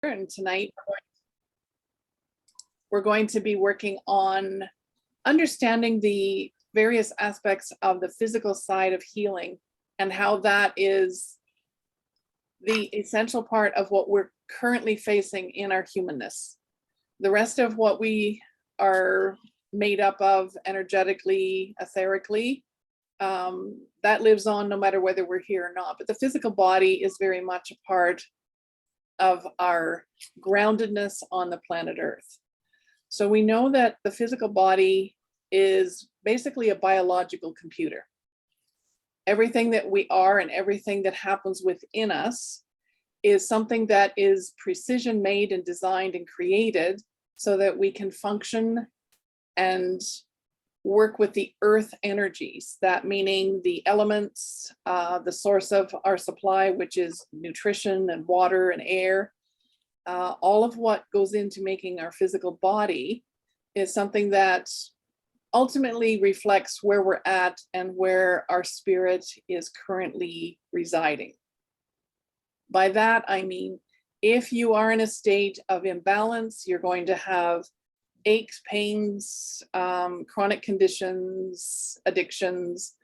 And tonight we're going to be working on understanding the various aspects of the physical side of healing and how that is the essential part of what we're currently facing in our humanness. The rest of what we are made up of energetically, etherically, that lives on no matter whether we're here or not. But the physical body is very much a part of our groundedness on the planet Earth. So we know that the physical body is basically a biological computer. Everything that we are and everything that happens within us is something that is precision made and designed and created so that we can function and work with the earth energies, that meaning the elements, the source of our supply, which is nutrition and water and air. All of what goes into making our physical body is something that ultimately reflects where we're at and where our spirit is currently residing. By that, I mean, if you are in a state of imbalance, you're going to have aches, pains, chronic conditions, addictions,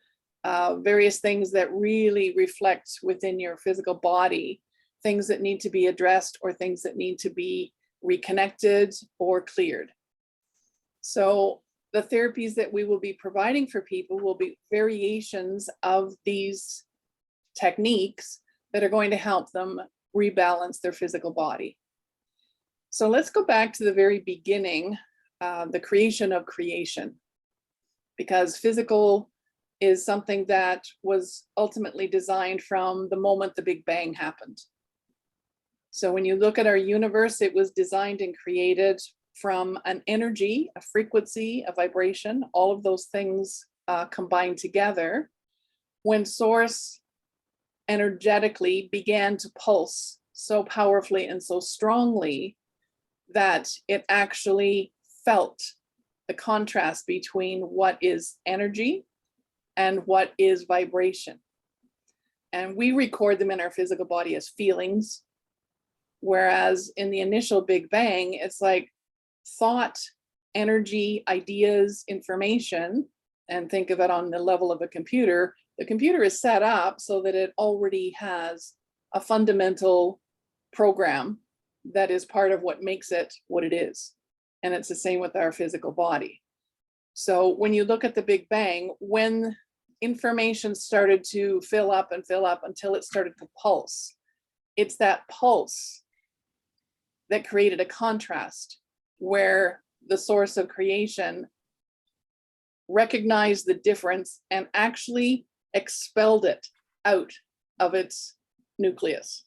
various things that really reflect within your physical body, things that need to be addressed or things that need to be reconnected or cleared. So the therapies that we will be providing for people will be variations of these techniques that are going to help them rebalance their physical body. So let's go back to the very beginning, the creation of creation, because physical is something that was ultimately designed from the moment the Big Bang happened. So when you look at our universe, it was designed and created from an energy, a frequency, a vibration, all of those things combined together. When Source energetically began to pulse so powerfully and so strongly that it actually felt the contrast between what is energy and what is vibration. And we record them in our physical body as feelings, whereas in the initial Big Bang, it's like thought, energy, ideas, information, and think of it on the level of a computer. The computer is set up so that it already has a fundamental program that is part of what makes it what it is. And it's the same with our physical body. So when you look at the Big Bang, when information started to fill up until it started to pulse, it's that pulse that created a contrast where the source of creation recognized the difference and actually expelled it out of its nucleus.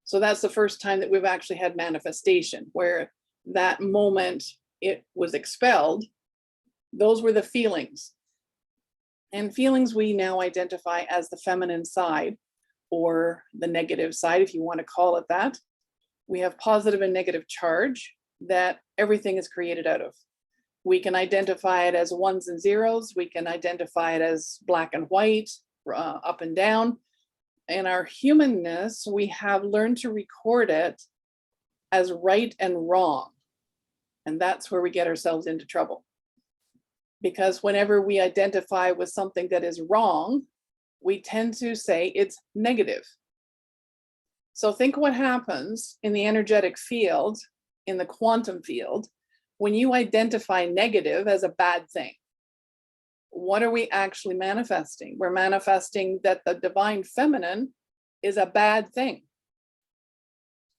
So that's the first time that we've actually had manifestation, where that moment it was expelled. Those were the feelings. And feelings we now identify as the feminine side, or the negative side, if you want to call it that. We have positive and negative charge that everything is created out of. We can identify it as ones and zeros. We can identify it as black and white, up and down. In our humanness, we have learned to record it as right and wrong. And that's where we get ourselves into trouble. Because whenever we identify with something that is wrong, we tend to say it's negative. So think what happens in the energetic field, in the quantum field, when you identify negative as a bad thing. What are we actually manifesting? We're manifesting that the divine feminine is a bad thing.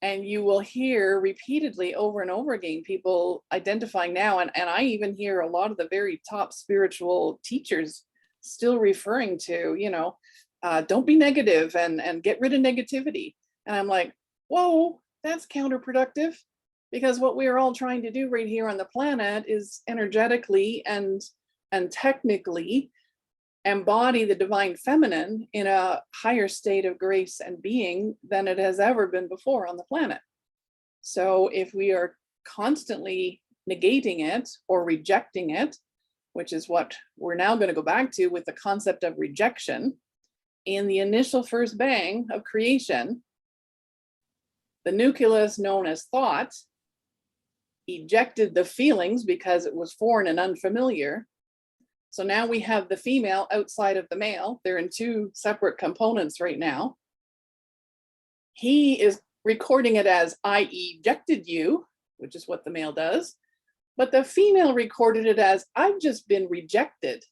And you will hear repeatedly over and over again, people identifying now, and I even hear a lot of the very top spiritual teachers still referring to, don't be negative and get rid of negativity. And I'm like, whoa, that's counterproductive, because what we are all trying to do right here on the planet is energetically and technically embody the divine feminine in a higher state of grace and being than it has ever been before on the planet. So if we are constantly negating it or rejecting it, which is what we're now going to go back to with the concept of rejection, in the initial first bang of creation, The nucleus, known as thought, ejected the feelings because it was foreign and unfamiliar. So now we have the female outside of the male. They're in two separate components right now. He is recording it as I ejected you, which is what the male does. But the female recorded it as I've just been rejected.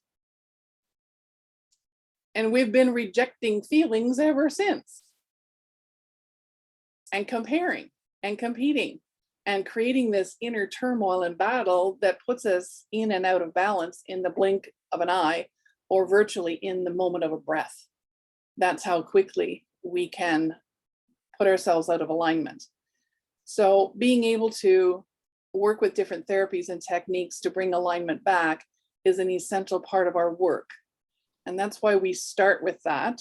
And we've been rejecting feelings ever since. And comparing and competing and creating this inner turmoil and battle that puts us in and out of balance in the blink of an eye, or virtually in the moment of a breath. That's how quickly we can put ourselves out of alignment. So being able to work with different therapies and techniques to bring alignment back is an essential part of our work. And that's why we start with that.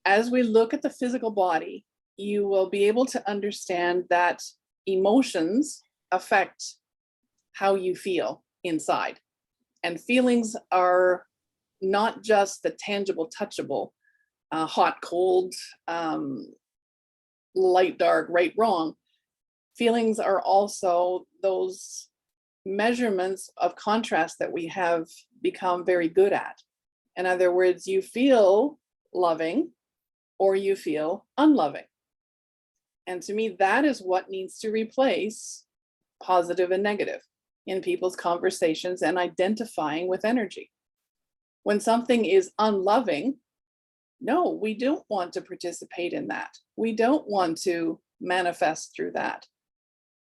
As we look at the physical body, you will be able to understand that emotions affect how you feel inside. And feelings are not just the tangible, touchable, hot, cold, light, dark, right, wrong. Feelings are also those measurements of contrast that we have become very good at. In other words, you feel loving or you feel unloving. And to me, that is what needs to replace positive and negative in people's conversations and identifying with energy. When something is unloving, no, we don't want to participate in that. We don't want to manifest through that.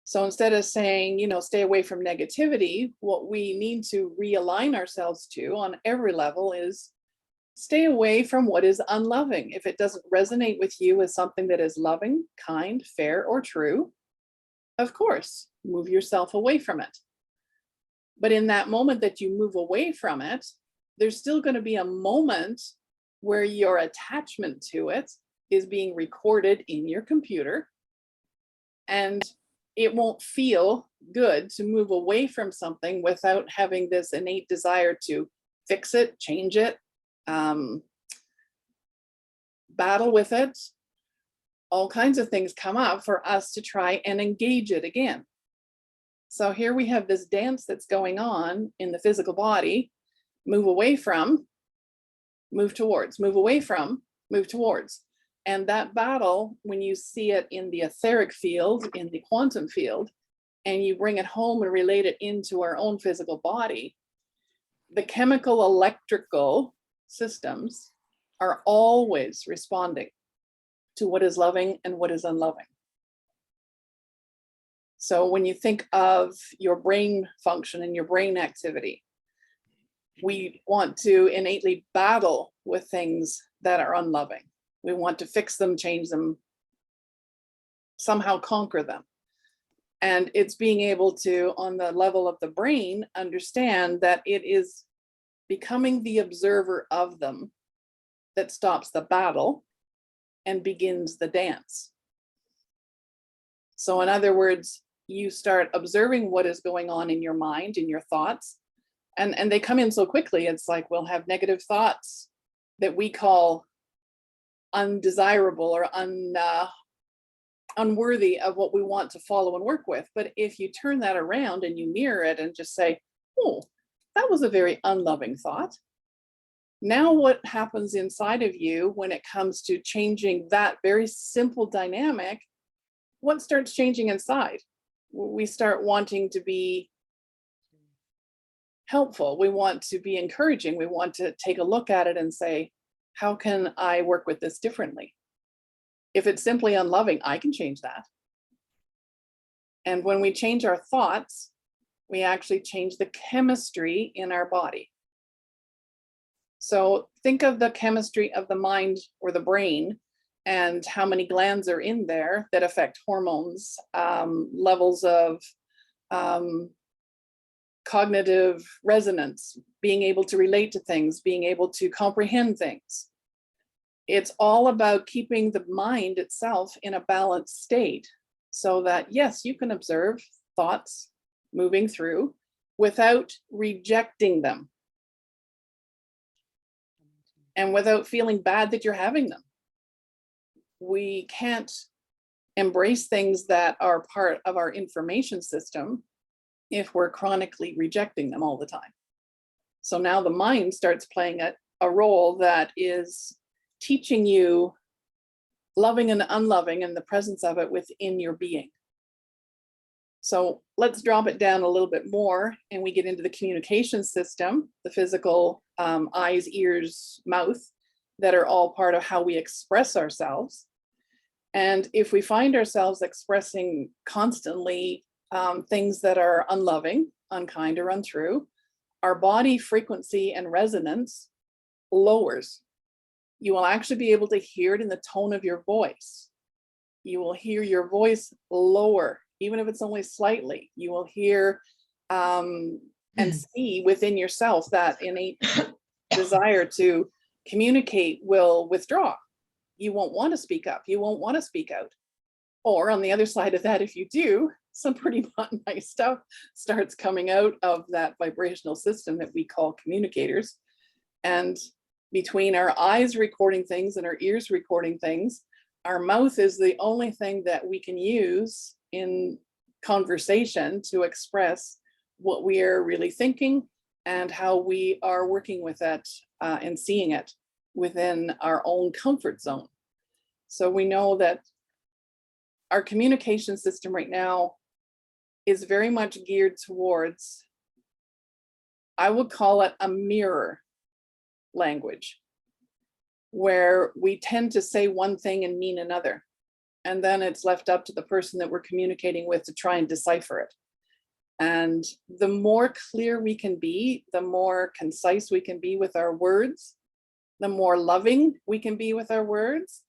So instead of saying, stay away from negativity, what we need to realign ourselves to on every level is stay away from what is unloving. If it doesn't resonate with you as something that is loving, kind, fair, or true, of course, move yourself away from it. But in that moment that you move away from it, there's still going to be a moment where your attachment to it is being recorded in your computer, and it won't feel good to move away from something without having this innate desire to fix it, change it, battle with it. All kinds of things come up for us to try and engage it again. So here we have this dance that's going on in the physical body. Move away from, move towards, move away from, move towards. And that battle, when you see it in the etheric field, in the quantum field, and you bring it home and relate it into our own physical body, the chemical electrical systems are always responding to what is loving and what is unloving. So when you think of your brain function and your brain activity, we want to innately battle with things that are unloving. We want to fix them, change them, somehow conquer them. And it's being able to, on the level of the brain, understand that it is becoming the observer of them that stops the battle and begins the dance. So in other words, you start observing what is going on in your mind, in your thoughts, and they come in so quickly. It's like we'll have negative thoughts that we call undesirable or unworthy of what we want to follow and work with. But if you turn that around and you mirror it and just say, oh, that was a very unloving thought. Now what happens inside of you when it comes to changing that very simple dynamic, what starts changing inside? We start wanting to be helpful. We want to be encouraging. We want to take a look at it and say, how can I work with this differently? If it's simply unloving, I can change that. And when we change our thoughts, we actually change the chemistry in our body. So think of the chemistry of the mind or the brain and how many glands are in there that affect hormones, levels of cognitive resonance, being able to relate to things, being able to comprehend things. It's all about keeping the mind itself in a balanced state so that, yes, you can observe thoughts moving through without rejecting them and without feeling bad that you're having them. We can't embrace things that are part of our information system if we're chronically rejecting them all the time. So now the mind starts playing a role that is teaching you loving and unloving and the presence of it within your being. So let's drop it down a little bit more and we get into the communication system, the physical eyes, ears, mouth, that are all part of how we express ourselves. And if we find ourselves expressing constantly things that are unloving, unkind, or untrue, our body frequency and resonance lowers. You will actually be able to hear it in the tone of your voice. You will hear your voice lower, even if it's only slightly. You will hear and see within yourself that innate desire to communicate will withdraw. You won't want to speak up. You won't want to speak out. Or on the other side of that, if you do, some pretty nice stuff starts coming out of that vibrational system that we call communicators. And between our eyes recording things and our ears recording things, our mouth is the only thing that we can use in conversation to express what we are really thinking and how we are working with it and seeing it within our own comfort zone. So we know that our communication system right now is very much geared towards, I would call it a mirror language, where we tend to say one thing and mean another. And then it's left up to the person that we're communicating with to try and decipher it. And the more clear we can be, the more concise we can be with our words, the more loving we can be with our words.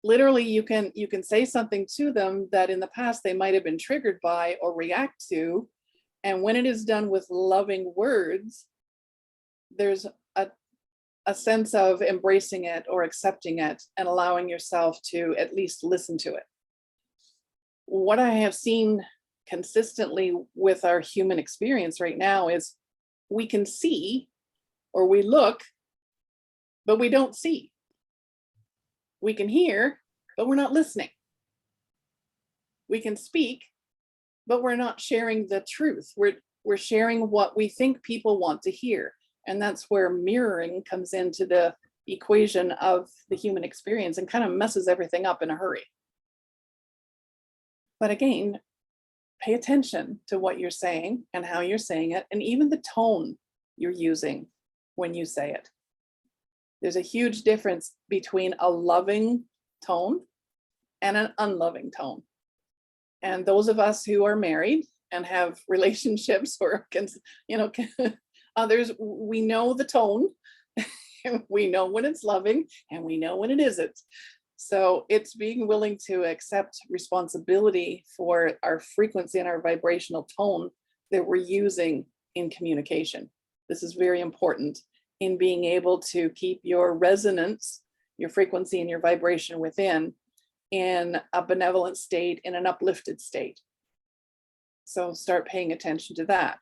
Literally, you can say something to them that in the past they might have been triggered by or react to. And when it is done with loving words, there's a sense of embracing it or accepting it and allowing yourself to at least listen to it. What I have seen consistently with our human experience right now is we can see or we look, but we don't see. We can hear, but we're not listening. We can speak, but we're not sharing the truth. We're sharing what we think people want to hear. And that's where mirroring comes into the equation of the human experience and kind of messes everything up in a hurry. But again, pay attention to what you're saying and how you're saying it, and even the tone you're using when you say it. There's a huge difference between a loving tone and an unloving tone. And those of us who are married and have relationships or others, we know the tone, we know when it's loving and we know when it isn't. So it's being willing to accept responsibility for our frequency and our vibrational tone that we're using in communication. This is very important in being able to keep your resonance, your frequency and your vibration within in a benevolent state, in an uplifted state. So start paying attention to that.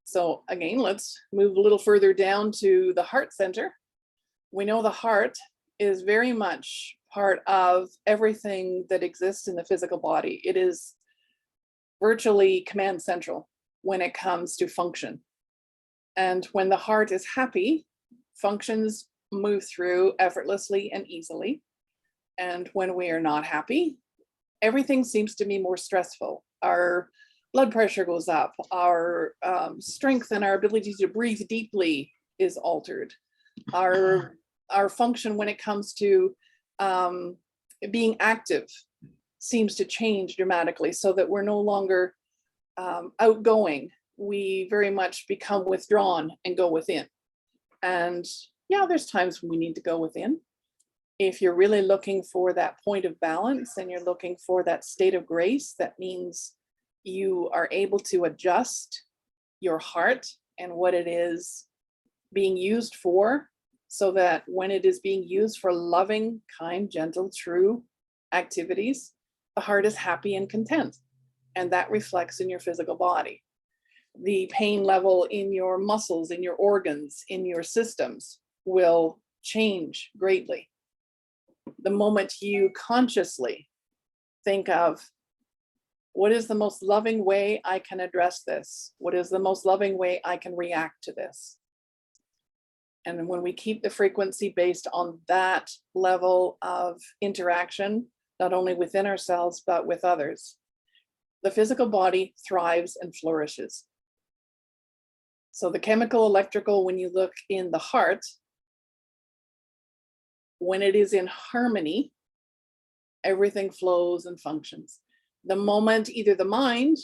So again, let's move a little further down to the heart center. We know the heart is very much part of everything that exists in the physical body. It is virtually command central when it comes to function. And when the heart is happy, functions move through effortlessly and easily. And when we are not happy, everything seems to be more stressful. Our blood pressure goes up, our strength and our ability to breathe deeply is altered. Our function when it comes to being active seems to change dramatically, so that we're no longer outgoing. We very much become withdrawn and go within. And yeah, there's times when we need to go within. If you're really looking for that point of balance and you're looking for that state of grace, that means you are able to adjust your heart and what it is being used for, so that when it is being used for loving, kind, gentle, true activities, the heart is happy and content. And that reflects in your physical body. The pain level in your muscles, in your organs, in your systems will change greatly. The moment you consciously think of, what is the most loving way I can address this? What is the most loving way I can react to this? And when we keep the frequency based on that level of interaction, not only within ourselves, but with others, the physical body thrives and flourishes. So the chemical, electrical, when you look in the heart, when it is in harmony, everything flows and functions. The moment either the mind,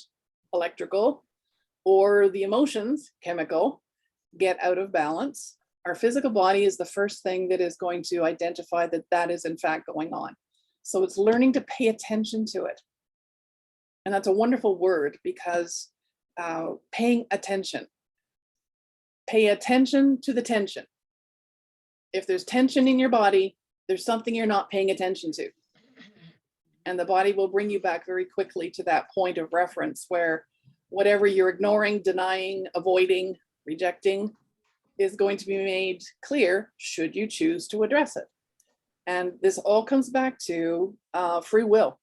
electrical, or the emotions, chemical, get out of balance, our physical body is the first thing that is going to identify that that is in fact going on. So it's learning to pay attention to it. And that's a wonderful word, because paying attention. Pay attention to the tension. If there's tension in your body, there's something you're not paying attention to. And the body will bring you back very quickly to that point of reference where whatever you're ignoring, denying, avoiding, rejecting is going to be made clear should you choose to address it. And this all comes back to free will.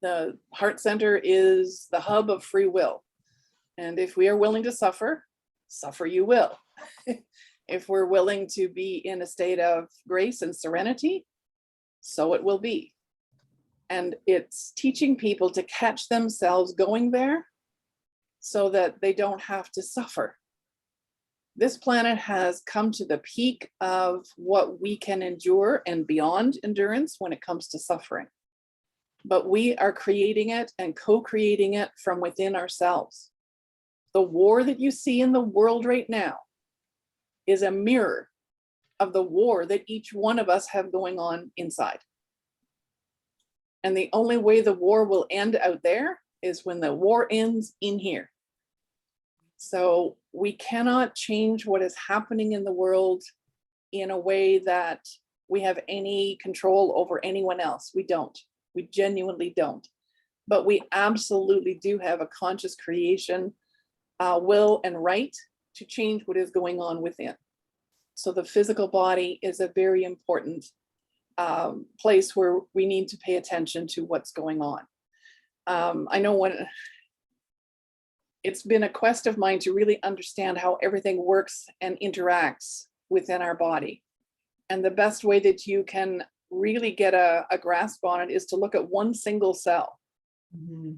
The heart center is the hub of free will. And if we are willing to suffer, suffer you will. If we're willing to be in a state of grace and serenity, so it will be. And it's teaching people to catch themselves going there so that they don't have to suffer. This planet has come to the peak of what we can endure and beyond endurance when it comes to suffering. But we are creating it and co-creating it from within ourselves. The war that you see in the world right now is a mirror of the war that each one of us have going on inside. And the only way the war will end out there is when the war ends in here. So we cannot change what is happening in the world in a way that we have any control over anyone else. We don't. We genuinely don't. But we absolutely do have a conscious creation, will and right to change what is going on within. So the physical body is a very important place where we need to pay attention to what's going on. I know when it's been a quest of mine to really understand how everything works and interacts within our body. And the best way that you can really get a grasp on it is to look at one single cell. Mm-hmm.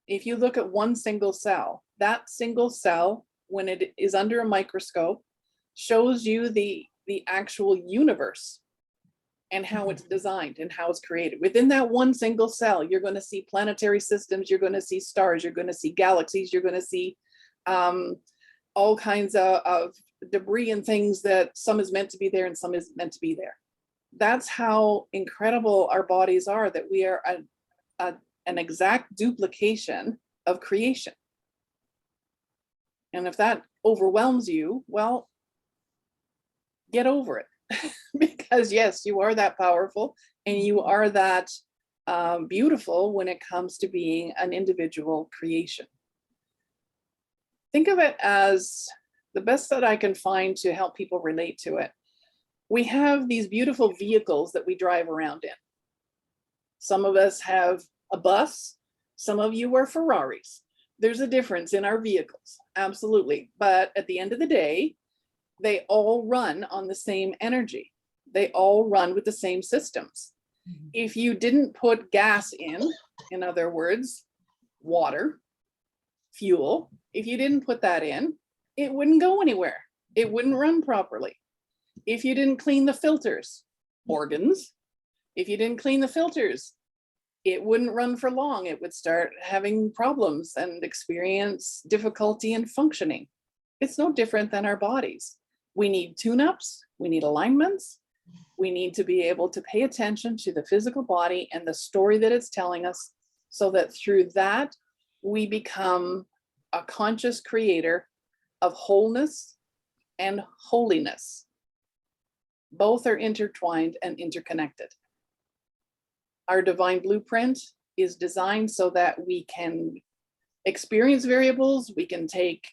If you look at one single cell, that single cell, when it is under a microscope, shows you the actual universe and how it's designed and how it's created. Within that one single cell, you're going to see planetary systems, you're going to see stars, you're going to see galaxies, you're going to see all kinds of debris and things that some is meant to be there and some is meant to be there. That's how incredible our bodies are, that we are an exact duplication of creation. And if that overwhelms you, well, get over it. Because yes, you are that powerful and you are that beautiful when it comes to being an individual creation. Think of it as the best that I can find to help people relate to it. We have these beautiful vehicles that we drive around in. Some of us have a bus, some of you are Ferraris. There's a difference in our vehicles, absolutely. But at the end of the day, they all run on the same energy. They all run with the same systems. Mm-hmm. If you didn't put gas in other words, water, fuel, if you didn't put that in, it wouldn't go anywhere. It wouldn't run properly. If you didn't clean the filters, organs, if you didn't clean the filters, it wouldn't run for long. It would start having problems and experience difficulty in functioning. It's no different than our bodies. We need tune-ups, we need alignments, we need to be able to pay attention to the physical body and the story that it's telling us, so that through that, we become a conscious creator of wholeness and holiness. Both are intertwined and interconnected. Our divine blueprint is designed so that we can experience variables, we can take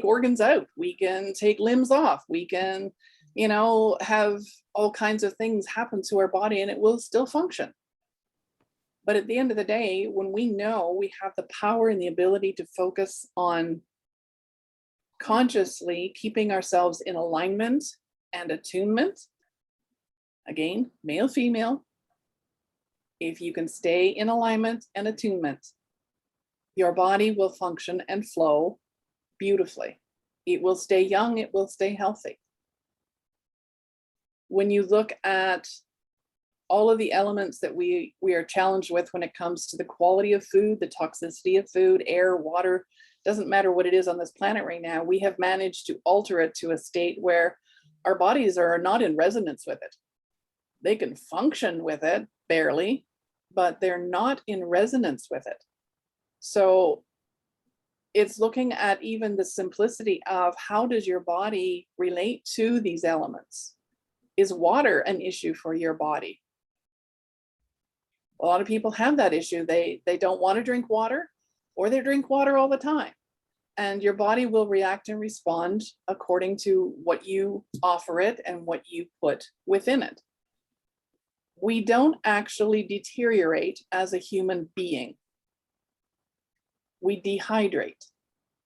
organs out, we can take limbs off, we can, have all kinds of things happen to our body and it will still function. But at the end of the day, when we know we have the power and the ability to focus on consciously keeping ourselves in alignment and attunement, again, male, female, if you can stay in alignment and attunement, your body will function and flow beautifully. It will stay young, it will stay healthy. When you look at all of the elements that we are challenged with when it comes to the quality of food, the toxicity of food, air, water, doesn't matter what it is on this planet right now, we have managed to alter it to a state where our bodies are not in resonance with it. They can function with it barely, but they're not in resonance with it. So it's looking at even the simplicity of how does your body relate to these elements? Is water an issue for your body? A lot of people have that issue. They don't want to drink water, or they drink water all the time. And your body will react and respond according to what you offer it and what you put within it. We don't actually deteriorate as a human being. We dehydrate.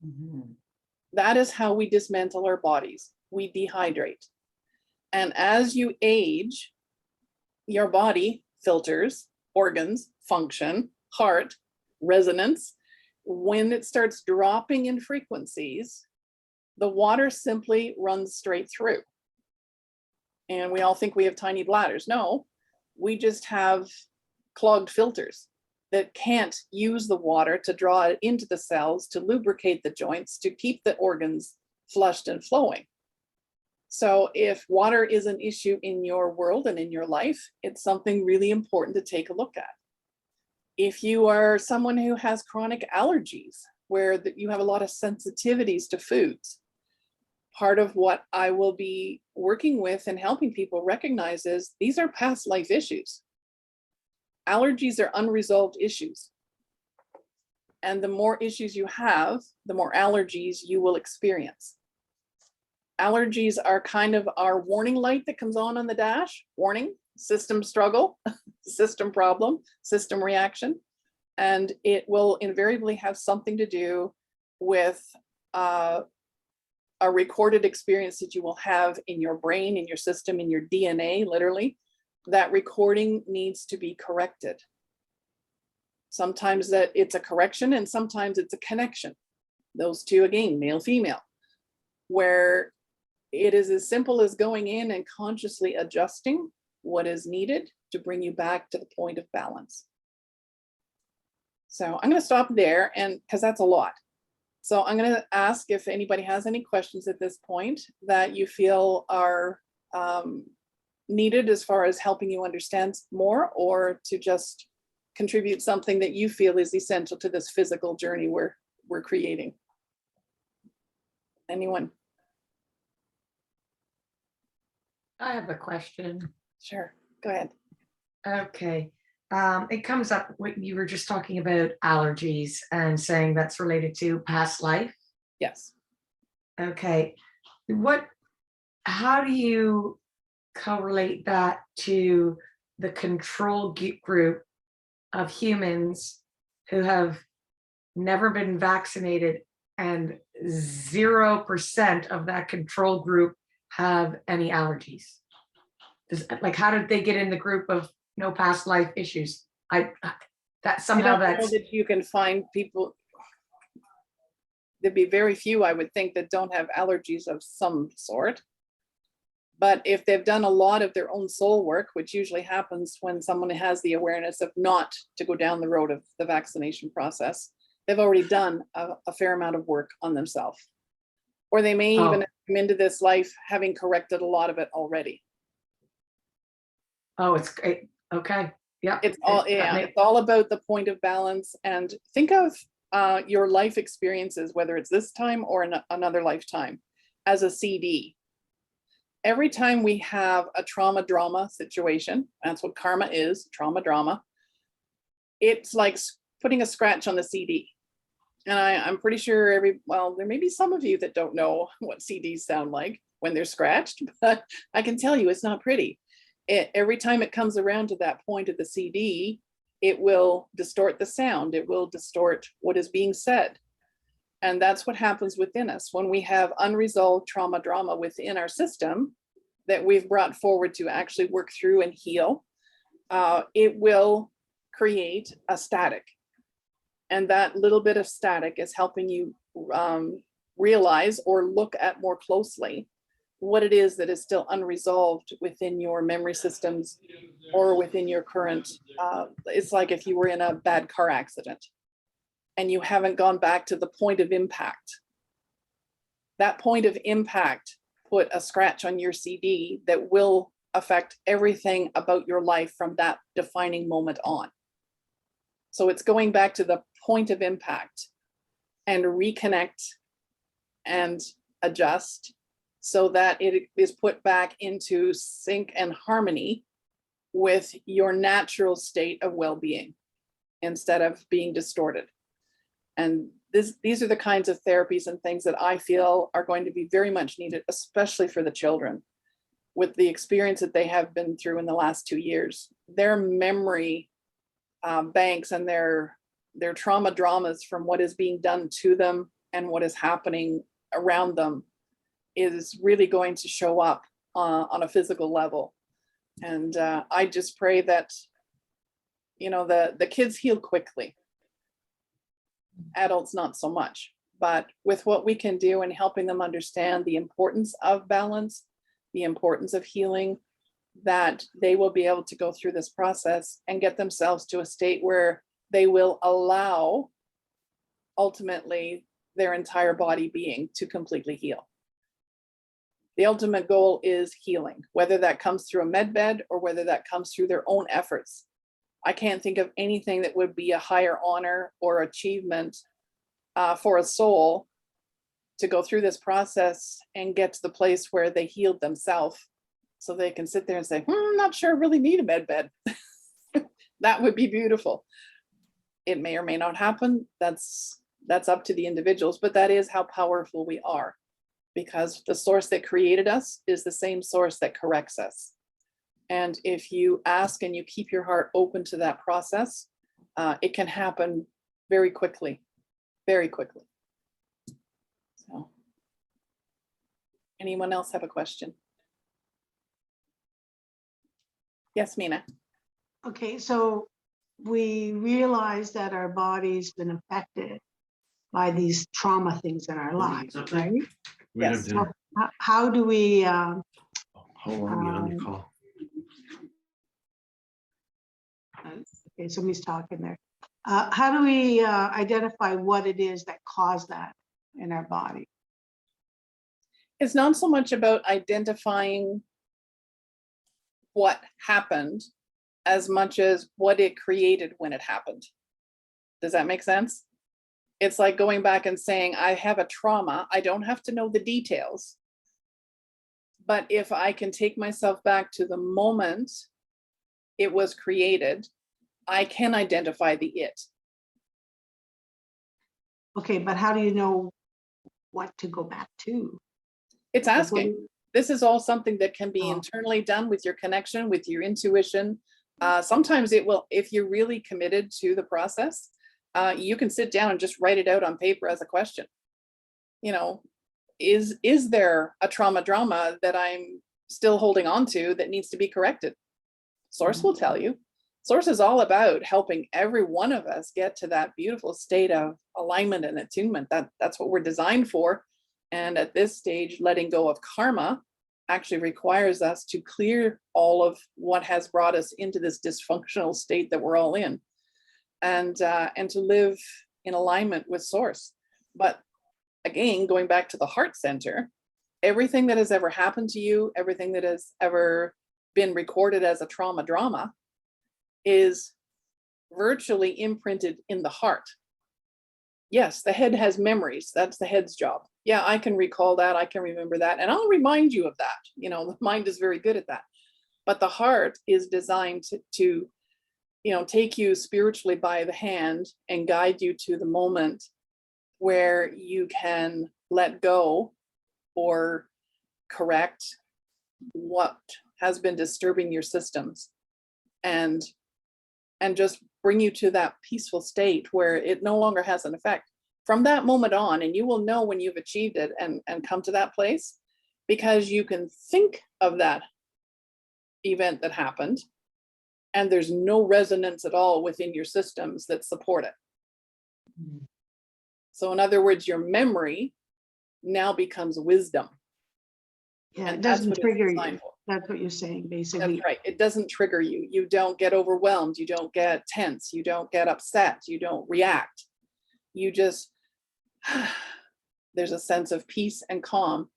Mm-hmm. That is how we dismantle our bodies. We dehydrate. And as you age, your body filters, organs function, heart, resonance. When it starts dropping in frequencies, the water simply runs straight through. And we all think we have tiny bladders. No, we just have clogged filters that can't use the water to draw it into the cells, to lubricate the joints, to keep the organs flushed and flowing. So if water is an issue in your world and in your life, it's something really important to take a look at. If you are someone who has chronic allergies, where you have a lot of sensitivities to foods, part of what I will be working with and helping people recognize is these are past life issues. Allergies are unresolved issues. And the more issues you have, the more allergies you will experience. Allergies are kind of our warning light that comes on the dash. Warning, system struggle, system problem, system reaction. And it will invariably have something to do with a recorded experience that you will have in your brain, in your system, in your DNA, literally. That recording needs to be corrected. Sometimes that it's a correction and sometimes it's a connection. Those two, again, male, female, where it is as simple as going in and consciously adjusting what is needed to bring you back to the point of balance. So I'm going to stop there, and because that's a lot. So I'm going to ask if anybody has any questions at this point that you feel are needed as far as helping you understand more, or to just contribute something that you feel is essential to this physical journey we're creating. Anyone? I have a question. Sure, go ahead. Okay. It comes up when you were just talking about allergies and saying that's related to past life. Yes. Okay. How do you correlate that to the control group of humans who have never been vaccinated, and 0% of that control group have any allergies? How did they get in the group of no past life issues? That you can find people. There'd be very few, I would think, that don't have allergies of some sort. But if they've done a lot of their own soul work, which usually happens when someone has the awareness of not to go down the road of the vaccination process, they've already done a fair amount of work on themselves. Or they may even come into this life having corrected a lot of it already. Oh, it's great. Okay. Yeah. It's all about the point of balance. And think of your life experiences, whether it's this time or another lifetime, as a CD. Every time we have a trauma drama situation, that's what karma is, trauma drama, it's like putting a scratch on the CD. And I'm pretty sure there may be some of you that don't know what CDs sound like when they're scratched, but I can tell you it's not pretty. Every time it comes around to that point of the CD, it will distort the sound, it will distort what is being said. And that's what happens within us when we have unresolved trauma drama within our system that we've brought forward to actually work through and heal. It will create a static. And that little bit of static is helping you realize or look at more closely what it is that is still unresolved within your memory systems or within your current, it's like if you were in a bad car accident and you haven't gone back to the point of impact. That point of impact put a scratch on your CD that will affect everything about your life from that defining moment on. So it's going back to the point of impact and reconnect and adjust so that it is put back into sync and harmony with your natural state of well-being instead of being distorted. And these are the kinds of therapies and things that I feel are going to be very much needed, especially for the children with the experience that they have been through in the last 2 years. Their memory banks and their trauma dramas from what is being done to them and what is happening around them is really going to show up on a physical level. And I just pray that, you know, the kids heal quickly. Adults, not so much. But with what we can do and helping them understand the importance of balance, the importance of healing, that they will be able to go through this process and get themselves to a state where they will allow ultimately their entire body being to completely heal. The ultimate goal is healing, whether that comes through a med bed or whether that comes through their own efforts. I can't think of anything that would be a higher honor or achievement for a soul to go through this process and get to the place where they healed themselves so they can sit there and say, I'm not sure I really need a med bed. That would be beautiful. It may or may not happen. That's up to the individuals, but that is how powerful we are, because the source that created us is the same source that corrects us. And if you ask and you keep your heart open to that process, it can happen very quickly, very quickly. So, anyone else have a question? Yes, Mina. Okay, so we realize that our body's been affected by these trauma things in our lives, right? Yes. So how do we How long are you on the call? okay, somebody's talking there. How do we identify what it is that caused that in our body? It's not so much about identifying what happened as much as what it created when it happened. Does that make sense? It's like going back and saying, I have a trauma. I don't have to know the details. But if I can take myself back to the moment it was created, I can identify the it. Okay, but how do you know what to go back to? It's asking. This is all something that can be Oh. internally done with your connection, with your intuition. Sometimes it will, if you're really committed to the process, you can sit down and just write it out on paper as a question. You know, is there a trauma drama that I'm still holding on to that needs to be corrected? Source will tell you. Source is all about helping every one of us get to that beautiful state of alignment and attunement. That's what we're designed for. And at this stage, letting go of karma actually requires us to clear all of what has brought us into this dysfunctional state that we're all in, and to live in alignment with source. But again, going back to the heart center, everything that has ever happened to you, everything that has ever been recorded as a trauma drama is virtually imprinted in the heart. Yes, the head has memories. That's the head's job. Yeah, I can recall that. I can remember that. And I'll remind you of that. You know, the mind is very good at that. But the heart is designed to take you spiritually by the hand and guide you to the moment where you can let go or correct what has been disturbing your systems and just bring you to that peaceful state where it no longer has an effect from that moment on. And you will know when you've achieved it and come to that place, because you can think of that event that happened and there's no resonance at all within your systems that support it. So in other words, your memory now becomes wisdom. Yeah, it And that's doesn't what it's trigger you. designed for. That's what you're saying, basically. That's right. It doesn't trigger you. You don't get overwhelmed. You don't get tense. You don't get upset. You don't react. You just, there's a sense of peace and calm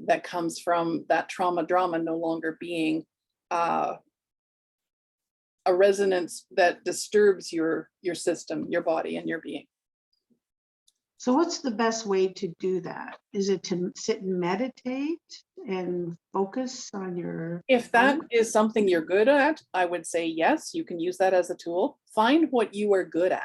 that comes from that trauma drama no longer being a resonance that disturbs your system, your body, and your being. So what's the best way to do that? Is it to sit and meditate and focus on your... If that is something you're good at, I would say yes, you can use that as a tool. Find what you are good at.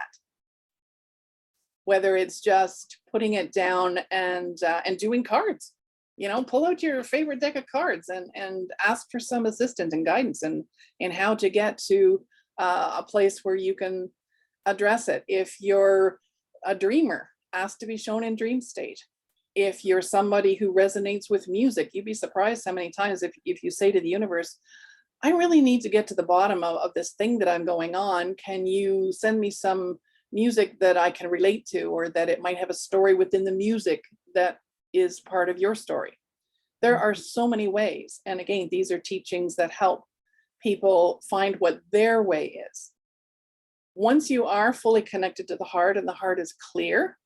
Whether it's just putting it down and doing cards. You know, pull out your favorite deck of cards and ask for some assistance and guidance and how to get to a place where you can address it. If you're a dreamer, ask to be shown in dream state. If you're somebody who resonates with music, you'd be surprised how many times if you say to the universe, I really need to get to the bottom of this thing that I'm going on. Can you send me some music that I can relate to, or that it might have a story within the music that is part of your story? There are so many ways. And again, these are teachings that help people find what their way is. Once you are fully connected to the heart and the heart is clear,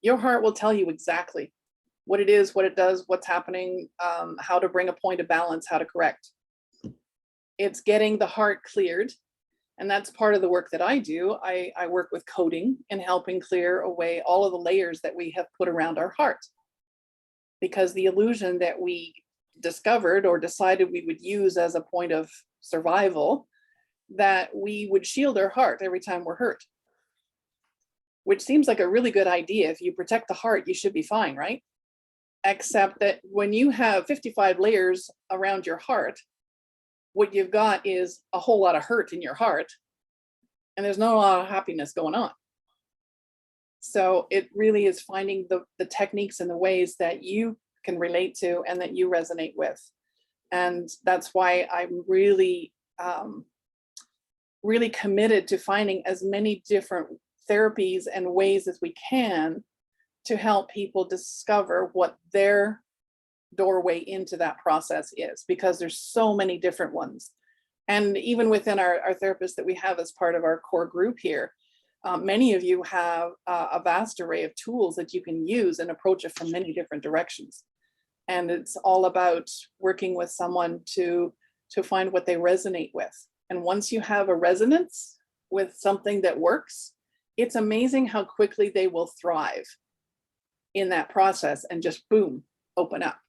your heart will tell you exactly what it is, what it does, what's happening, how to bring a point of balance, how to correct. It's getting the heart cleared. And that's part of the work that I do. I work with coding and helping clear away all of the layers that we have put around our heart. Because the illusion that we discovered or decided we would use as a point of survival, that we would shield our heart every time we're hurt. Which seems like a really good idea. If you protect the heart, you should be fine, right? Except that when you have 55 layers around your heart, what you've got is a whole lot of hurt in your heart, and there's not a lot of happiness going on. So it really is finding the techniques and the ways that you can relate to and that you resonate with. And that's why I'm really, really committed to finding as many different therapies and ways as we can to help people discover what their doorway into that process is, because there's so many different ones. And even within our therapists that we have as part of our core group here, many of you have a vast array of tools that you can use and approach it from many different directions. And it's all about working with someone to find what they resonate with. And once you have a resonance with something that works, it's amazing how quickly they will thrive in that process and just boom, open up.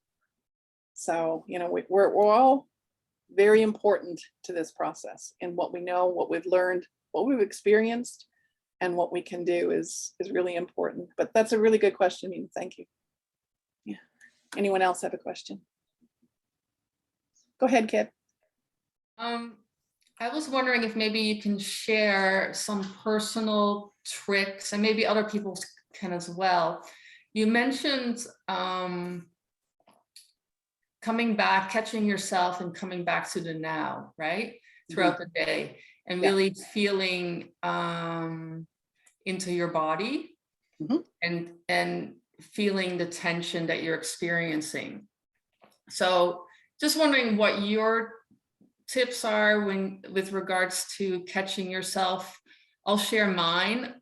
So, you know, we're all very important to this process, and what we know, what we've learned, what we've experienced, and what we can do is really important. But that's a really good question, Nina. Thank you. Yeah. Anyone else have a question? Go ahead, Kit. I was wondering if maybe you can share some personal tricks, and maybe other people can as well. You mentioned coming back, catching yourself and coming back to the now, right? Throughout the day, and really feeling into your body and feeling the tension that you're experiencing. So just wondering what your tips are with regards to catching yourself. I'll share mine.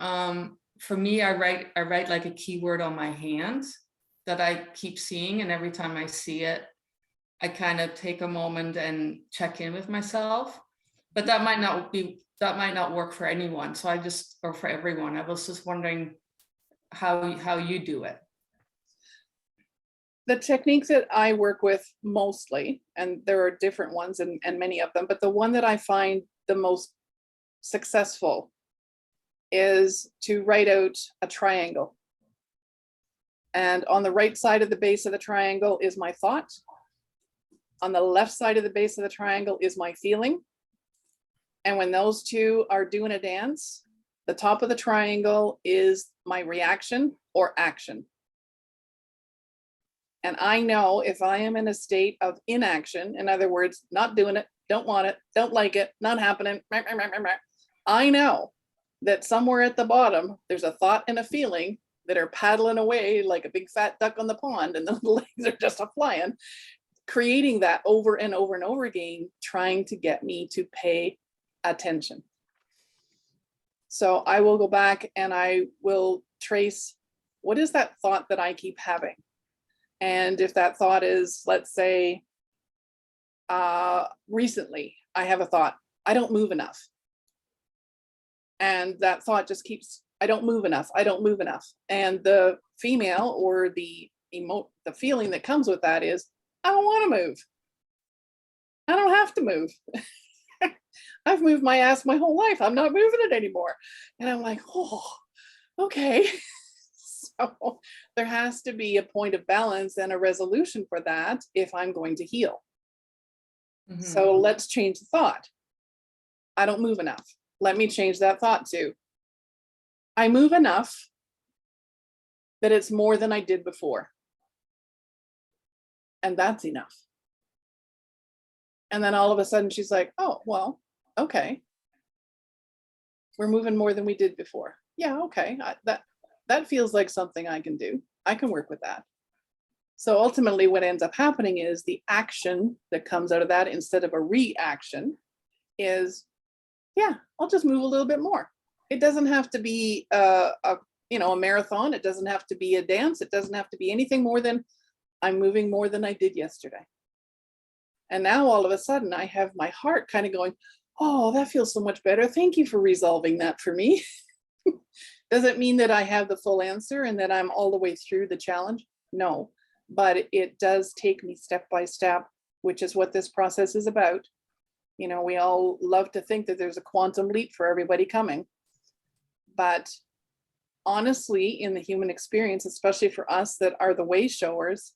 For me, I write like a keyword on my hand that I keep seeing, and every time I see it, I kind of take a moment and check in with myself. But that might not work for anyone. So or for everyone. I was just wondering how you do it. The techniques that I work with mostly, and there are different ones and many of them, but the one that I find the most successful is to write out a triangle. And on the right side of the base of the triangle is my thought. On the left side of the base of the triangle is my feeling. And when those two are doing a dance, the top of the triangle is my reaction or action. And I know if I am in a state of inaction, in other words, not doing it, don't want it, don't like it, not happening, I know that somewhere at the bottom, there's a thought and a feeling that are paddling away like a big fat duck on the pond, and the legs are just a flying, creating that over and over and over again, trying to get me to pay attention. So I will go back and I will trace, what is that thought that I keep having? And if that thought is, let's say, recently I have a thought, I don't move enough. And that thought just keeps, I don't move enough, I don't move enough. And the female or the feeling that comes with that is, I don't want to move. I don't have to move. I've moved my ass my whole life. I'm not moving it anymore. And I'm like, oh, okay. So there has to be a point of balance and a resolution for that if I'm going to heal. Mhm. So let's change the thought. I don't move enough. Let me change that thought to, I move enough that it's more than I did before. And that's enough. And then all of a sudden she's like, oh, well, okay. We're moving more than we did before. Yeah, okay. That feels like something I can do. I can work with that. So ultimately what ends up happening is the action that comes out of that instead of a reaction is, yeah, I'll just move a little bit more. It doesn't have to be a marathon. It doesn't have to be a dance. It doesn't have to be anything more than I'm moving more than I did yesterday. And now all of a sudden I have my heart kind of going, oh, that feels so much better. Thank you for resolving that for me. Does it mean that I have the full answer and that I'm all the way through the challenge? No, but it does take me step by step, which is what this process is about. You know, we all love to think that there's a quantum leap for everybody coming. But honestly, in the human experience, especially for us that are the way showers,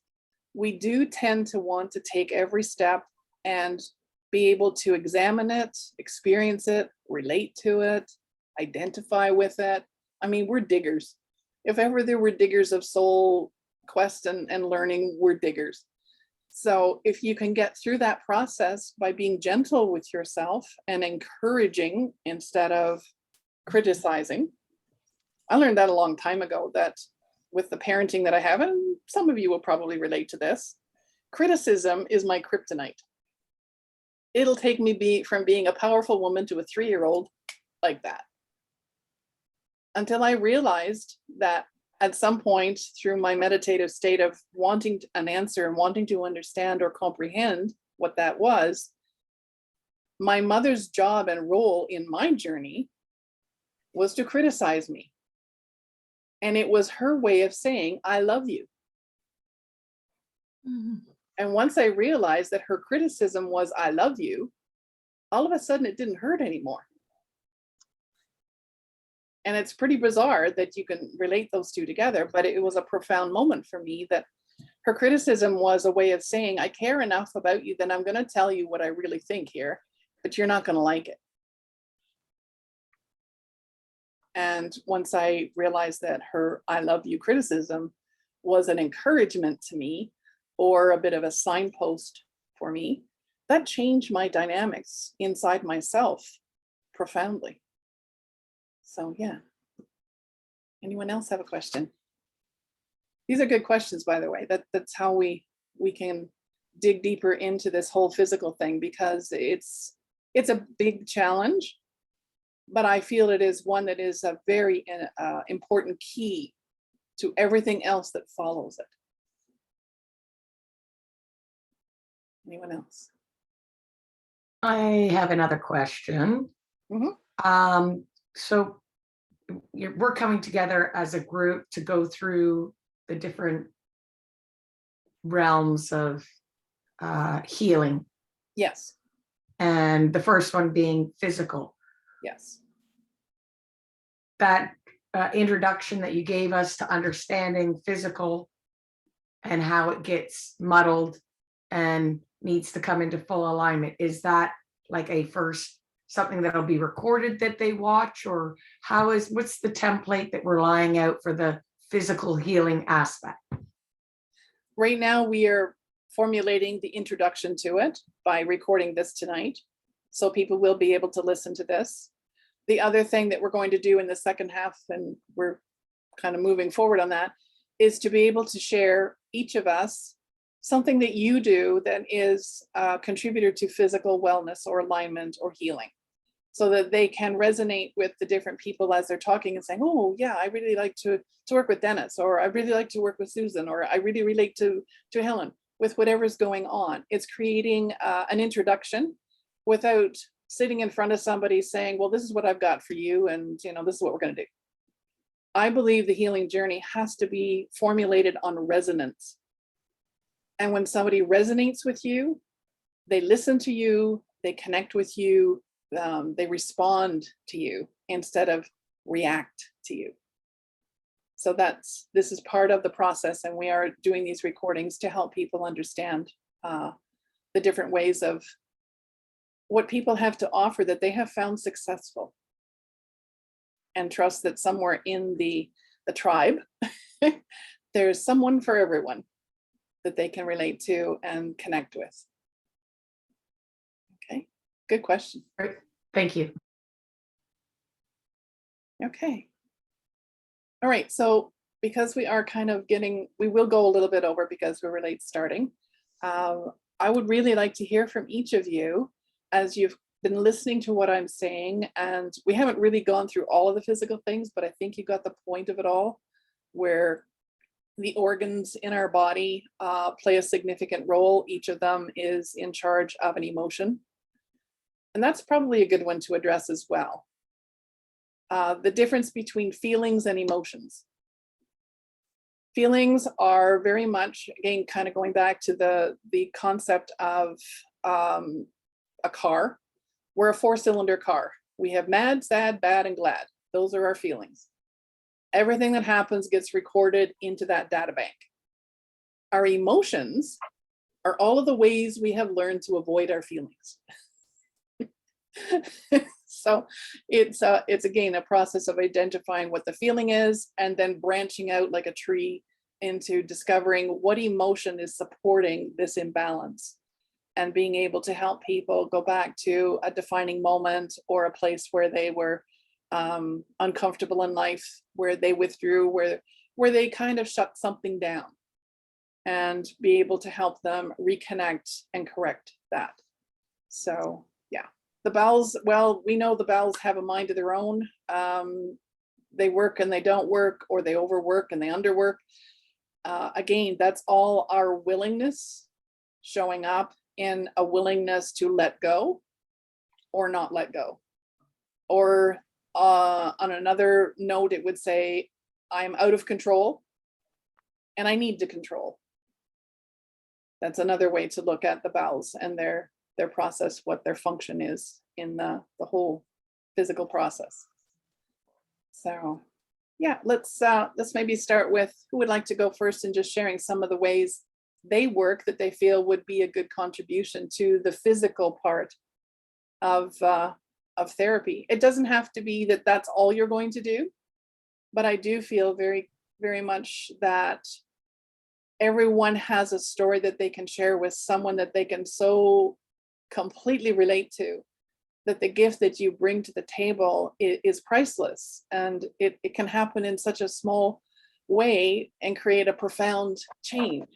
we do tend to want to take every step and be able to examine it, experience it, relate to it, identify with it. I mean, we're diggers. If ever there were diggers of soul quest and learning, we're diggers. So if you can get through that process by being gentle with yourself and encouraging instead of criticizing. I learned that a long time ago, that with the parenting that I have, and some of you will probably relate to this, criticism is my kryptonite. It'll take me from being a powerful woman to a 3-year-old like that. Until I realized that at some point through my meditative state of wanting an answer and wanting to understand or comprehend what that was, my mother's job and role in my journey was to criticize me. And it was her way of saying, I love you. Mm-hmm. And once I realized that her criticism was, I love you, all of a sudden it didn't hurt anymore. And it's pretty bizarre that you can relate those two together, but it was a profound moment for me that her criticism was a way of saying, I care enough about you that I'm going to tell you what I really think here, but you're not going to like it. And once I realized that her I love you criticism was an encouragement to me or a bit of a signpost for me, that changed my dynamics inside myself profoundly. So yeah. Anyone else have a question? These are good questions, by the way. That's how we can dig deeper into this whole physical thing, because it's a big challenge, but I feel it is one that is a very important key to everything else that follows it. Anyone else? I have another question. Mhm. So we're coming together as a group to go through the different realms of healing. Yes. And the first one being physical. Yes. That introduction that you gave us to understanding physical and how it gets muddled and needs to come into full alignment, is that like a first something that'll be recorded that they watch, or what's the template that we're laying out for the physical healing aspect? Right now, we are formulating the introduction to it by recording this tonight. So people will be able to listen to this. The other thing that we're going to do in the second half, and we're kind of moving forward on that, is to be able to share, each of us, something that you do that is a contributor to physical wellness or alignment or healing, so that they can resonate with the different people as they're talking and saying, oh yeah, I really like to work with Dennis, or I really like to work with Susan, or I really relate to Helen, with whatever's going on. It's creating an introduction without sitting in front of somebody saying, well, this is what I've got for you, and this is what we're going to do. I believe the healing journey has to be formulated on resonance. And when somebody resonates with you, they listen to you, they connect with you, they respond to you instead of react to you. So this is part of the process, and we are doing these recordings to help people understand the different ways of what people have to offer that they have found successful, and trust that somewhere in the tribe, there's someone for everyone that they can relate to and connect with. Okay, good question. Great. Thank you. Okay. All right, so because we are kind of we will go a little bit over because we're late starting. I would really like to hear from each of you as you've been listening to what I'm saying, and we haven't really gone through all of the physical things, but I think you got the point of it all, where the organs in our body play a significant role. Each of them is in charge of an emotion. And that's probably a good one to address as well. The difference between feelings and emotions. Feelings are very much, again, kind of going back to the concept of a car. We're a 4-cylinder car. We have mad, sad, bad, and glad. Those are our feelings. Everything that happens gets recorded into that data bank. Our emotions are all of the ways we have learned to avoid our feelings. So it's again a process of identifying what the feeling is, and then branching out like a tree into discovering what emotion is supporting this imbalance, and being able to help people go back to a defining moment or a place where they were uncomfortable in life, where they withdrew, where they kind of shut something down, and be able to help them reconnect and correct that. So yeah, the bowels, well, we know the bowels have a mind of their own. They work and they don't work, or they overwork and they underwork. Again, that's all our willingness showing up in a willingness to let go or not let go. Or on another note, it would say, I'm out of control and I need to control. That's another way to look at the bowels and their process, what their function is in the whole physical process. So yeah, let's maybe start with who would like to go first, and just sharing some of the ways they work that they feel would be a good contribution to the physical part of therapy. It doesn't have to be that that's all you're going to do, but I do feel very, very much that everyone has a story that they can share with someone that they can so completely relate to, that the gift that you bring to the table is priceless, and it can happen in such a small way and create a profound change.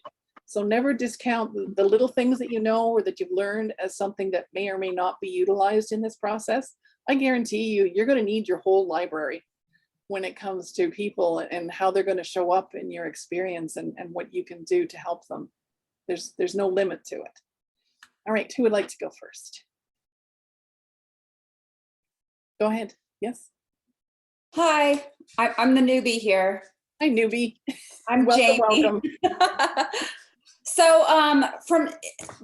So never discount the little things that you know or that you've learned as something that may or may not be utilized in this process. I guarantee you're going to need your whole library when it comes to people and how they're going to show up in your experience, and what you can do to help them. There's no limit to it. All right, who would like to go first? Go ahead. Yes. Hi, I'm the newbie here. Hi, newbie. I'm Welcome, Jamie. welcome. So from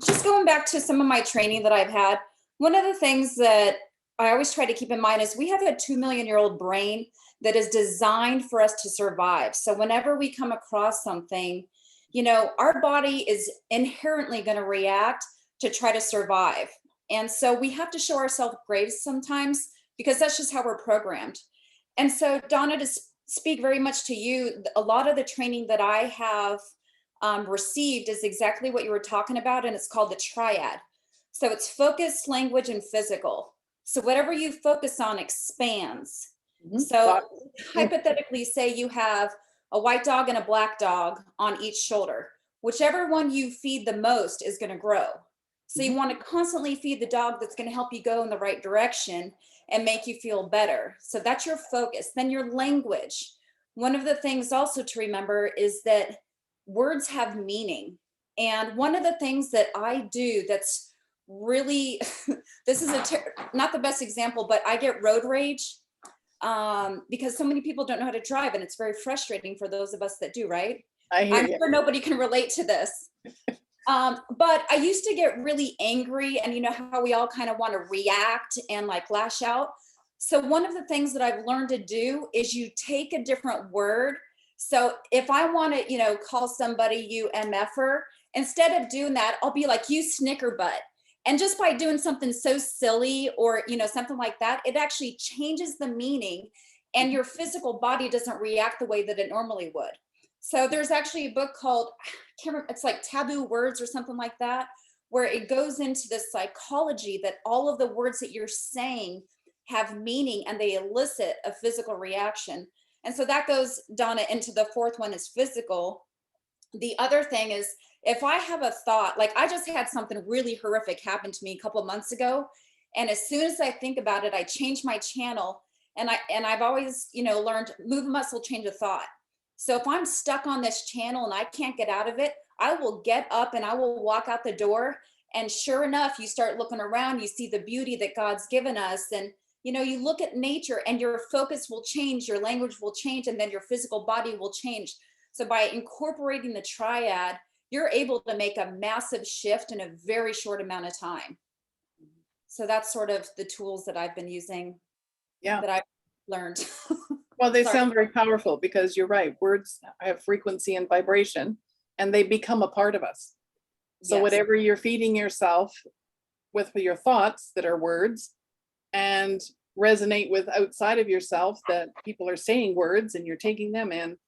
just going back to some of my training that I've had, one of the things that I always try to keep in mind is we have a 2 million-year-old brain that is designed for us to survive. So whenever we come across something, our body is inherently going to react to try to survive. And so we have to show ourselves grace sometimes because that's just how we're programmed. And so, Donna, to speak very much to you, a lot of the training that I have received is exactly what you were talking about, and it's called the Triad. So it's focus, language, and physical. So whatever you focus on expands. So hypothetically, say you have a white dog and a black dog on each shoulder. Whichever one you feed the most is going to grow. So you want to constantly feed the dog that's going to help you go in the right direction and make you feel better. So that's your focus. Then your language. One of the things also to remember is that words have meaning. And one of the things that I do that's really, this is not the best example, but I get road rage because so many people don't know how to drive, and it's very frustrating for those of us that do, right? I'm sure nobody can relate to this. But I used to get really angry, and you know how we all kind of want to react and like lash out. So one of the things that I've learned to do is you take a different word. So if I want to, you know, call somebody you MFer, instead of doing that, I'll be like, you snicker butt. And just by doing something so silly or, you know, something like that, it actually changes the meaning and your physical body doesn't react the way that it normally would. So there's actually a book called, I can't remember, it's like Taboo Words or something like that, where it goes into the psychology that all of the words that you're saying have meaning and they elicit a physical reaction. And so that goes, Donna, into the fourth one is physical. The other thing is, if I have a thought, like I just had something really horrific happen to me a couple of months ago. And as soon as I think about it, I change my channel. And I've always, you know, learned move a muscle, change a thought. So if I'm stuck on this channel and I can't get out of it, I will get up and I will walk out the door. And sure enough, you start looking around, you see the beauty that God's given us. And, you know, you look at nature and your focus will change, your language will change, and then your physical body will change. So by incorporating the Triad, you're able to make a massive shift in a very short amount of time. So that's sort of the tools that I've been using, that I've learned. Well, they sound very powerful because you're right. Words have frequency and vibration and they become a part of us. So Yes. whatever you're feeding yourself with your thoughts that are words and resonate with outside of yourself that people are saying words and you're taking them in,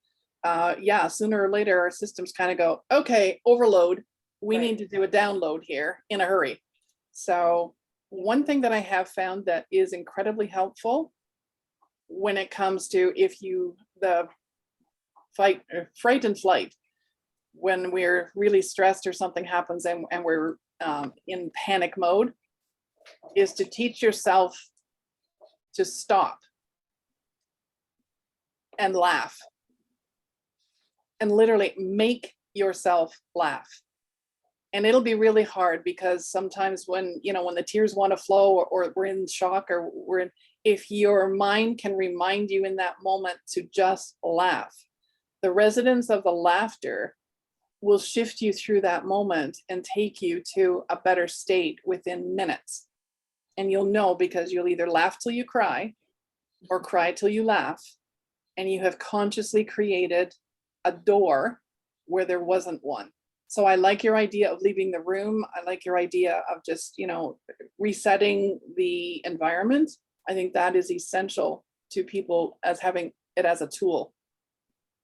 yeah, sooner or later our systems kind of go, okay, overload. We need to do a download here in a hurry. So one thing that I have found that is incredibly helpful when it comes to the fright and flight, when we're really stressed or something happens and we're in panic mode, is to teach yourself to stop and laugh. And literally make yourself laugh. And it'll be really hard because sometimes when the tears want to flow or we're in shock or if your mind can remind you in that moment to just laugh, the resonance of the laughter will shift you through that moment and take you to a better state within minutes. And you'll know because you'll either laugh till you cry or cry till you laugh. And you have consciously created a door where there wasn't one. So I like your idea of leaving the room. I like your idea of just, resetting the environment. I think that is essential to people as having it as a tool.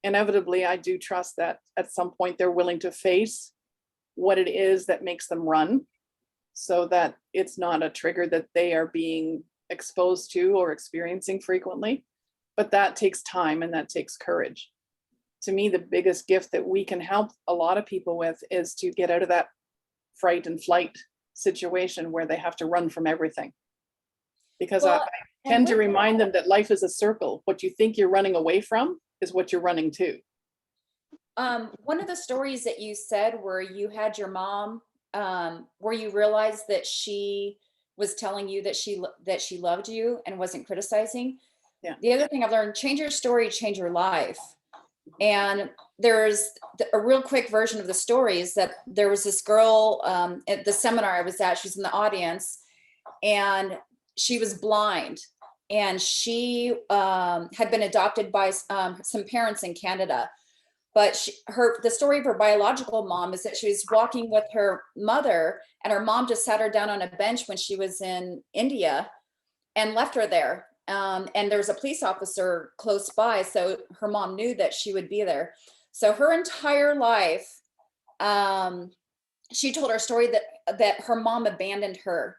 Inevitably, I do trust that at some point they're willing to face what it is that makes them run so that it's not a trigger that they are being exposed to or experiencing frequently. But that takes time and that takes courage. To me, the biggest gift that we can help a lot of people with is to get out of that fright and flight situation where they have to run from everything. Because I tend to remind them that life is a circle. What you think you're running away from is what you're running to. One of the stories that you said where you had your mom, where you realized that she was telling you that she loved you and wasn't criticizing. Yeah. The other thing I've learned, change your story, change your life. And there's a real quick version of the story is that there was this girl at the seminar I was at, she's in the audience, and she was blind. And she had been adopted by some parents in Canada. but the story of her biological mom is that she was walking with her mother, and her mom just sat her down on a bench when she was in India and left her there. And there's a police officer close by, so her mom knew that she would be there. So her entire life, she told her story that her mom abandoned her.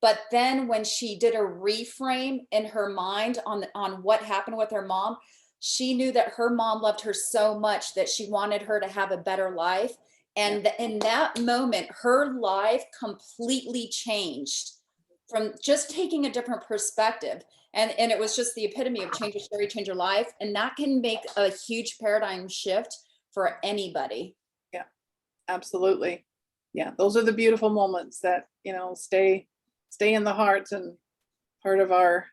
But then when she did a reframe in her mind on what happened with her mom, she knew that her mom loved her so much that she wanted her to have a better life. And in that moment, her life completely changed from just taking a different perspective. And it was just the epitome of change your story, change your life. And that can make a huge paradigm shift for anybody. Yeah, absolutely. Yeah, those are the beautiful moments that, stay in the heart, and part of our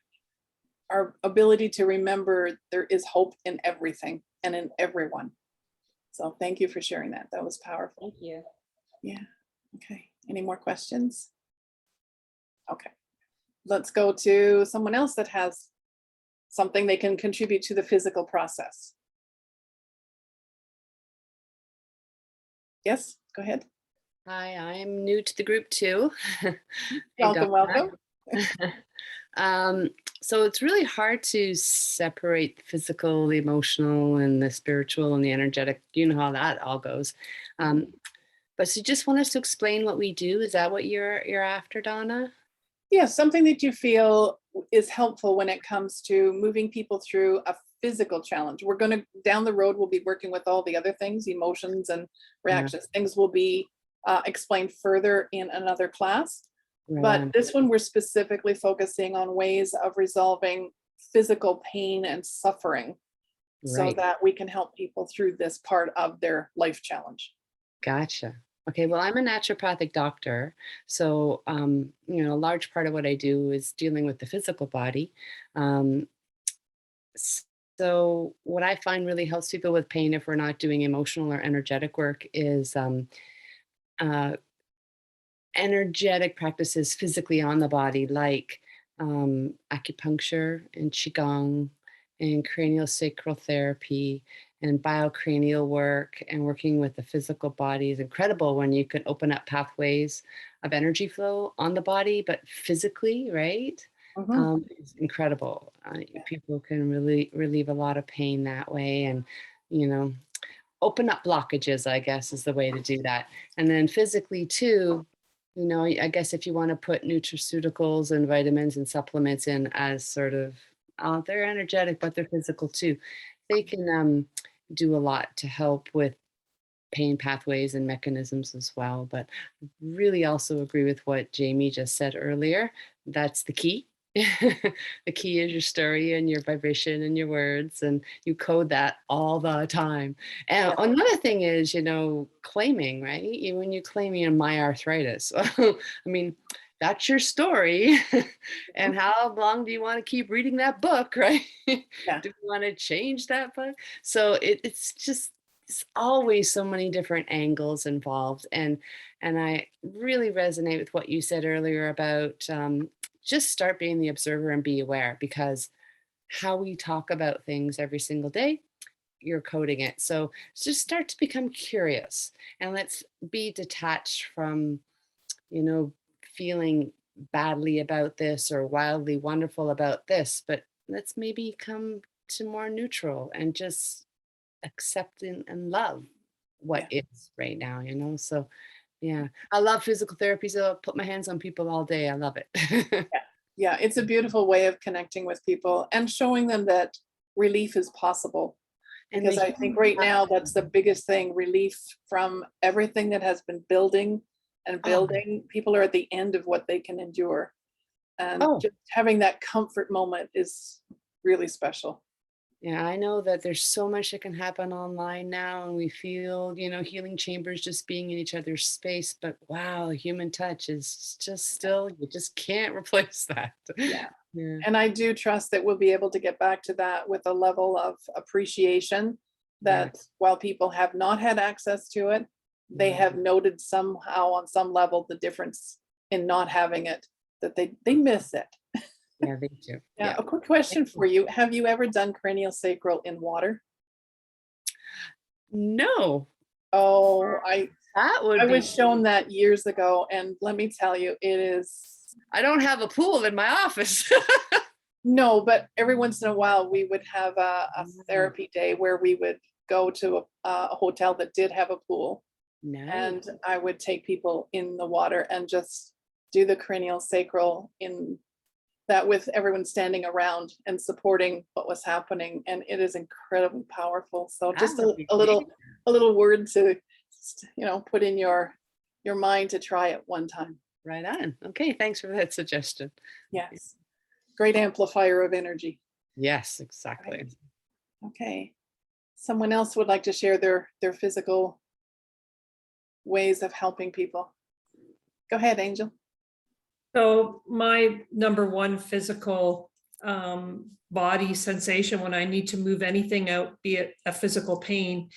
ability to remember there is hope in everything and in everyone. So thank you for sharing that. That was powerful. Thank you. Yeah. Okay. Any more questions? Okay. Let's go to someone else that has something they can contribute to the physical process. Yes, go ahead. Hi, I'm new to the group too. Welcome, welcome. So it's really hard to separate the physical, the emotional, and the spiritual and the energetic. You know how that all goes. But so you just want us to explain what we do? Is that what you're after, Donna? Yeah, something that you feel is helpful when it comes to moving people through a physical challenge. We're going to, down the road, we'll be working with all the other things, emotions and reactions. Things will be explained further in another class. But this one, we're specifically focusing on ways of resolving physical pain and suffering so that we can help people through this part of their life challenge. Gotcha. Okay, well, I'm a naturopathic doctor. So, a large part of what I do is dealing with the physical body. So what I find really helps people with pain, if we're not doing emotional or energetic work, is energetic practices physically on the body, like acupuncture and qigong and craniosacral therapy and biocranial work, and working with the physical body is incredible when you can open up pathways of energy flow on the body, but physically, right? It's incredible. People can really relieve a lot of pain that way, and open up blockages, I guess, is the way to do that. And then physically too, I guess if you want to put nutraceuticals and vitamins and supplements in as sort of, they're energetic, but they're physical too. They can do a lot to help with pain pathways and mechanisms as well. But really also agree with what Jamie just said earlier. That's the key. The key is your story and your vibration and your words, and you code that all the time. And another thing is, claiming, right? When you claim, my arthritis, I mean, that's your story. And how long do you want to keep reading that book, right? Do you want to change that book? So it's always so many different angles involved. And I really resonate with what you said earlier about just start being the observer and be aware, because how we talk about things every single day, you're coding it. So just start to become curious, and let's be detached from, feeling badly about this or wildly wonderful about this, but let's maybe come to more neutral and just accept and love what is right now, So yeah, I love physical therapy, so I'll put my hands on people all day. I love it. Yeah, it's a beautiful way of connecting with people and showing them that relief is possible. Because I think right now that's the biggest thing, relief from everything that has been building and building. People are at the end of what they can endure. And just having that comfort moment is really special. Yeah, I know that there's so much that can happen online now, and we feel, healing chambers just being in each other's space. But wow, human touch is just still, you just can't replace that. Yeah. And I do trust that we'll be able to get back to that with a level of appreciation that while people have not had access to it, they have noted somehow on some level the difference in not having it, that they miss it. Yeah, they do. Yeah, a quick question for you. Have you ever done craniosacral in water? No, Oh, that would I be. was shown that years ago, and let me tell you, it is, I don't have a pool in my office. no, but every once in a while, we would have a therapy day where we would go to a hotel that did have a pool. Nice. And I would take people in the water and just do the cranial sacral in that with everyone standing around and supporting what was happening. And it is incredibly powerful. So That just would be a little word to, put in your mind to try it one time. Right on. Okay, thanks for that suggestion. Yes. Great amplifier of energy. Yes, exactly. Right. Okay. Someone else would like to share their physical ways of helping people. Go ahead, Angel. So my number one physical body sensation when I need to move anything out, be it a physical pain,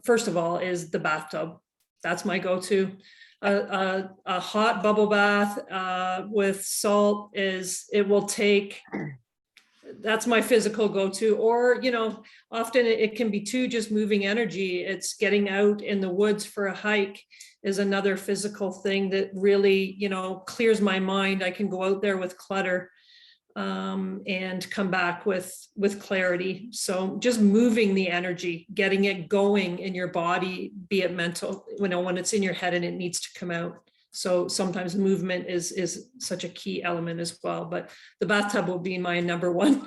first of all, is the bathtub. That's my go-to. A hot bubble bath with salt it will take, that's my physical go-to. Or, often it can be too just moving energy. It's getting out in the woods for a hike is another physical thing that really, clears my mind. I can go out there with clutter and come back with clarity. So just moving the energy, getting it going in your body, be it mental, when it's in your head and it needs to come out. So sometimes movement is such a key element as well, but the bathtub will be my number one.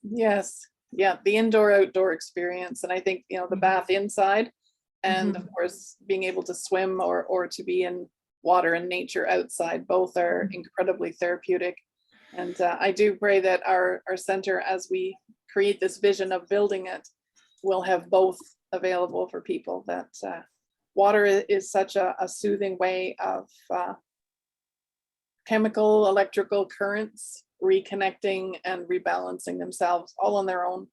Yes. Yeah. The indoor outdoor experience. And I think, the bath inside and of course being able to swim or to be in water and nature outside, both are incredibly therapeutic. And I do pray that our center, as we create this vision of building it, will have both available for people. That water is such a soothing way of chemical, electrical currents reconnecting and rebalancing themselves all on their own.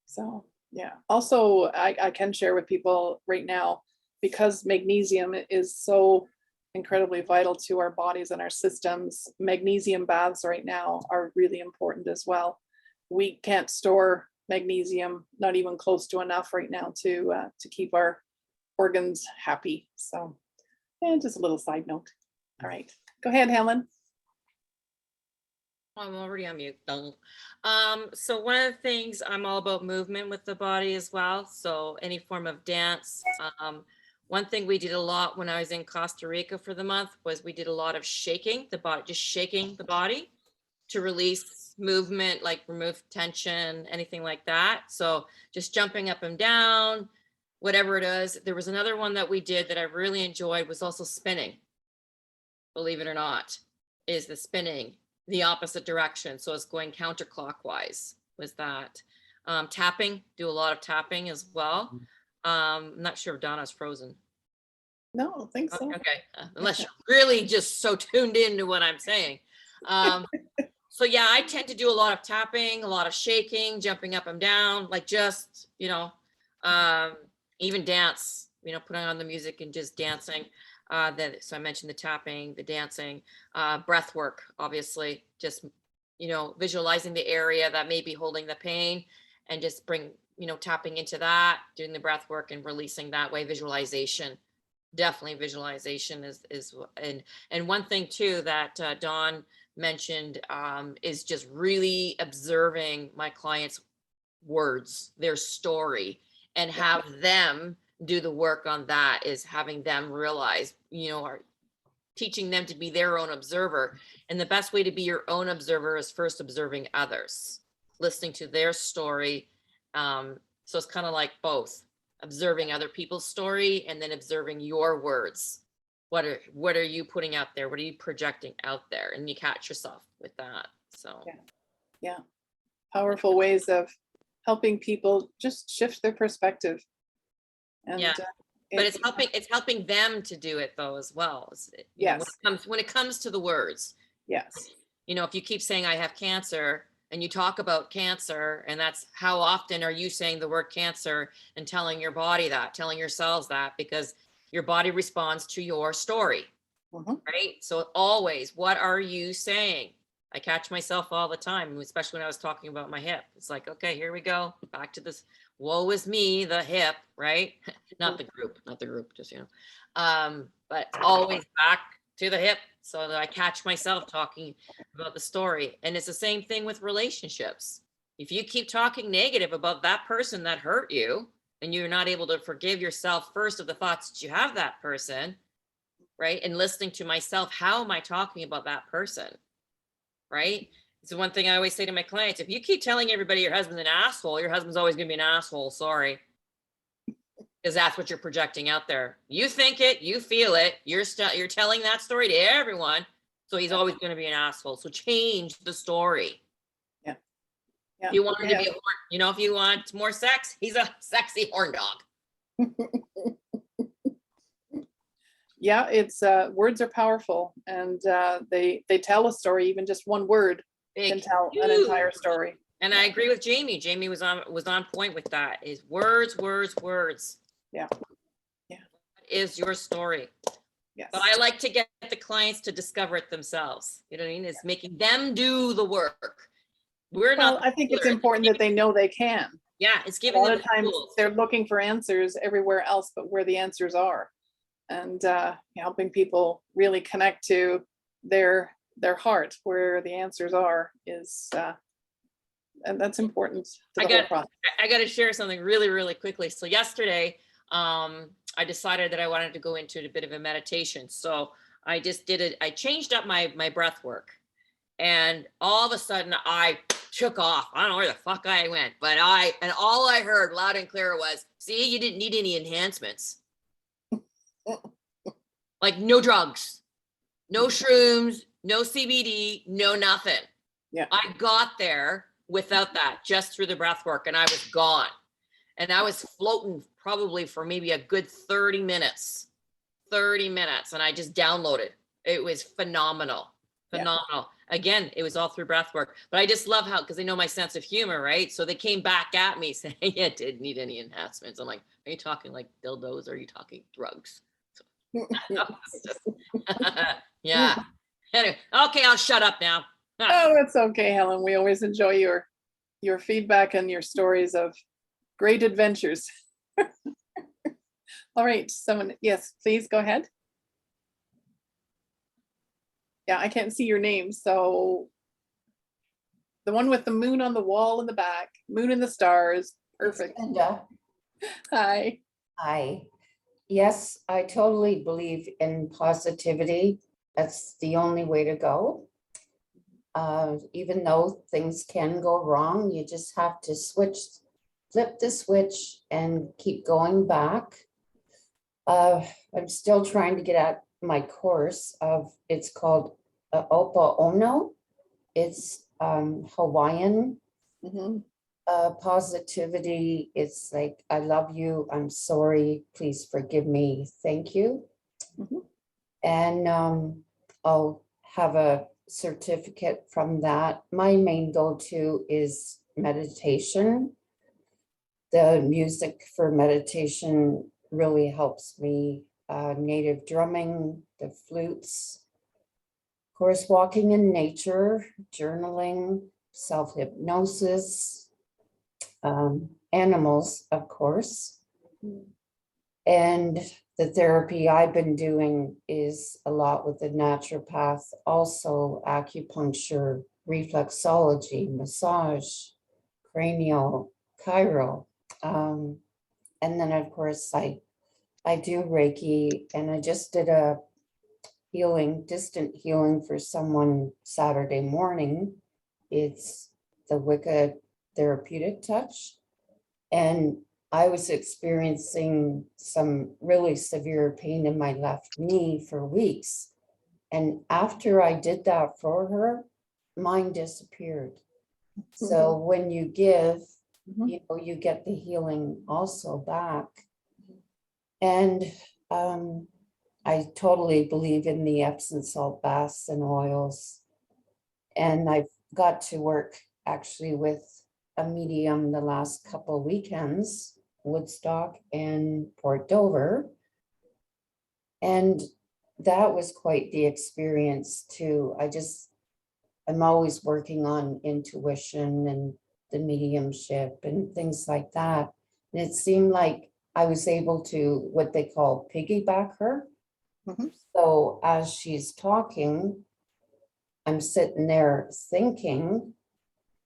So yeah. Also, I can share with people right now, because magnesium is so incredibly vital to our bodies and our systems, magnesium baths right now are really important as well. We can't store magnesium, not even close to enough right now to keep our organs happy. So, and just a little side note. All right, go ahead, Helen. I'm already on mute. So one of the things, I'm all about movement with the body as well. So any form of dance. One thing we did a lot when I was in Costa Rica for the month was we did a lot of shaking the body, just shaking the body to release movement, like remove tension, anything like that. So just jumping up and down, whatever it is. There was another one that we did that I really enjoyed, was also spinning. Believe it or not, is the spinning the opposite direction. So it's going counterclockwise was that. Tapping, do a lot of tapping as well. I'm not sure if Donna's frozen. No, I don't think so. Okay, unless you're really just so tuned into what I'm saying. So yeah, I tend to do a lot of tapping, a lot of shaking, jumping up and down, like just, even dance, putting on the music and just dancing. So I mentioned the tapping, the dancing, breath work, obviously, just, visualizing the area that may be holding the pain and just tapping into that, doing the breath work and releasing that way. Visualization, definitely visualization is and one thing too that Dawn mentioned is just really observing my clients' words, their story, and have them do the work on that, is having them realize, or teaching them to be their own observer. And the best way to be your own observer is first observing others, listening to their story. So it's kind of like both observing other people's story and then observing your words. What are you putting out there? What are you projecting out there? And you catch yourself with that. So yeah, powerful ways of helping people just shift their perspective. And yeah, but it's helping them to do it though as well. Yes. When it comes to the words. Yes. If you keep saying I have cancer and you talk about cancer, and that's how often are you saying the word cancer and telling your body that, telling yourselves that, because your body responds to your story, right? So always, what are you saying? I catch myself all the time, especially when I was talking about my hip. It's like, okay, here we go. Back to this. Woe is me, the hip, right? Not the group, just, but always back to the hip so that I catch myself talking about the story. And it's the same thing with relationships. If you keep talking negative about that person that hurt you, and you're not able to forgive yourself first of the thoughts that you have that person, right? And listening to myself, how am I talking about that person? Right? It's one thing I always say to my clients, if you keep telling everybody your husband's an asshole, your husband's always gonna be an asshole, sorry. Because that's what you're projecting out there. You think it, you feel it, you're telling that story to everyone, so he's always gonna be an asshole. So change the story. Yeah. If you want him to be a horn, if you want more sex, he's a sexy horn dog. Yeah, it's words are powerful, and they tell a story. Even just one word can tell an entire story. And I agree with Jamie. Jamie was on point with that. Is words. Yeah. What is your story? Yes. But I like to get the clients to discover it themselves. You know what I mean? It's making them do the work. Well, I think it's important that they know they can. Yeah, it's A giving lot them of times tools. they're looking for answers everywhere else but where the answers are. And helping people really connect to their heart where the answers are is and that's important to the whole process. I got to share something really, really quickly. So yesterday, I decided that I wanted to go into a bit of a meditation. So I just did it. I changed up my breath work, and all of a sudden I took off. I don't know where the fuck I went, but all I heard loud and clear was, "See, you didn't need any enhancements." Like no drugs, no shrooms, no CBD, no nothing. Yeah. I got there without that, just through the breath work, and I was gone. And I was floating probably for maybe a good 30 minutes, and I just downloaded. It was phenomenal. Again, it was all through breath work, but I just love how, because they know my sense of humor, right? So they came back at me saying, yeah, didn't need any enhancements. I'm like, are you talking like dildos? Or are you talking drugs? Yeah. Anyway, okay, I'll shut up now. Oh, that's okay, Helen. We always enjoy your feedback and your stories of great adventures. All right, yes, please go ahead. Yeah, I can't see your name, so the one with the moon on the wall in the back, moon and the stars, perfect. Linda, Hi. hi. Yes, I totally believe in positivity. That's the only way to go. Even though things can go wrong, you just have to flip the switch and keep going back. I'm still trying to get at my course it's called Opa Ono. It's Hawaiian positivity. It's like, I love you, I'm sorry, please forgive me, thank you. And I'll have a certificate from that. My main go-to is meditation. The music for meditation really helps me. Native drumming, the flutes, of course, walking in nature, journaling, self-hypnosis, animals, of course. And the therapy I've been doing is a lot with the naturopath, also acupuncture, reflexology, massage, cranial, chiro. And then of course I do Reiki, and I just did a distant healing for someone Saturday morning. It's the Wicca therapeutic touch. And I was experiencing some really severe pain in my left knee for weeks. And after I did that for her, mine disappeared. So when you give, you get the healing also back. And I totally believe in the Epsom salt baths and oils. And I've got to work actually with a medium the last couple weekends, Woodstock and Port Dover. And that was quite the experience too. I'm always working on intuition and the mediumship and things like that. And it seemed like I was able to, what they call piggyback her. Mhm. So as she's talking, I'm sitting there thinking,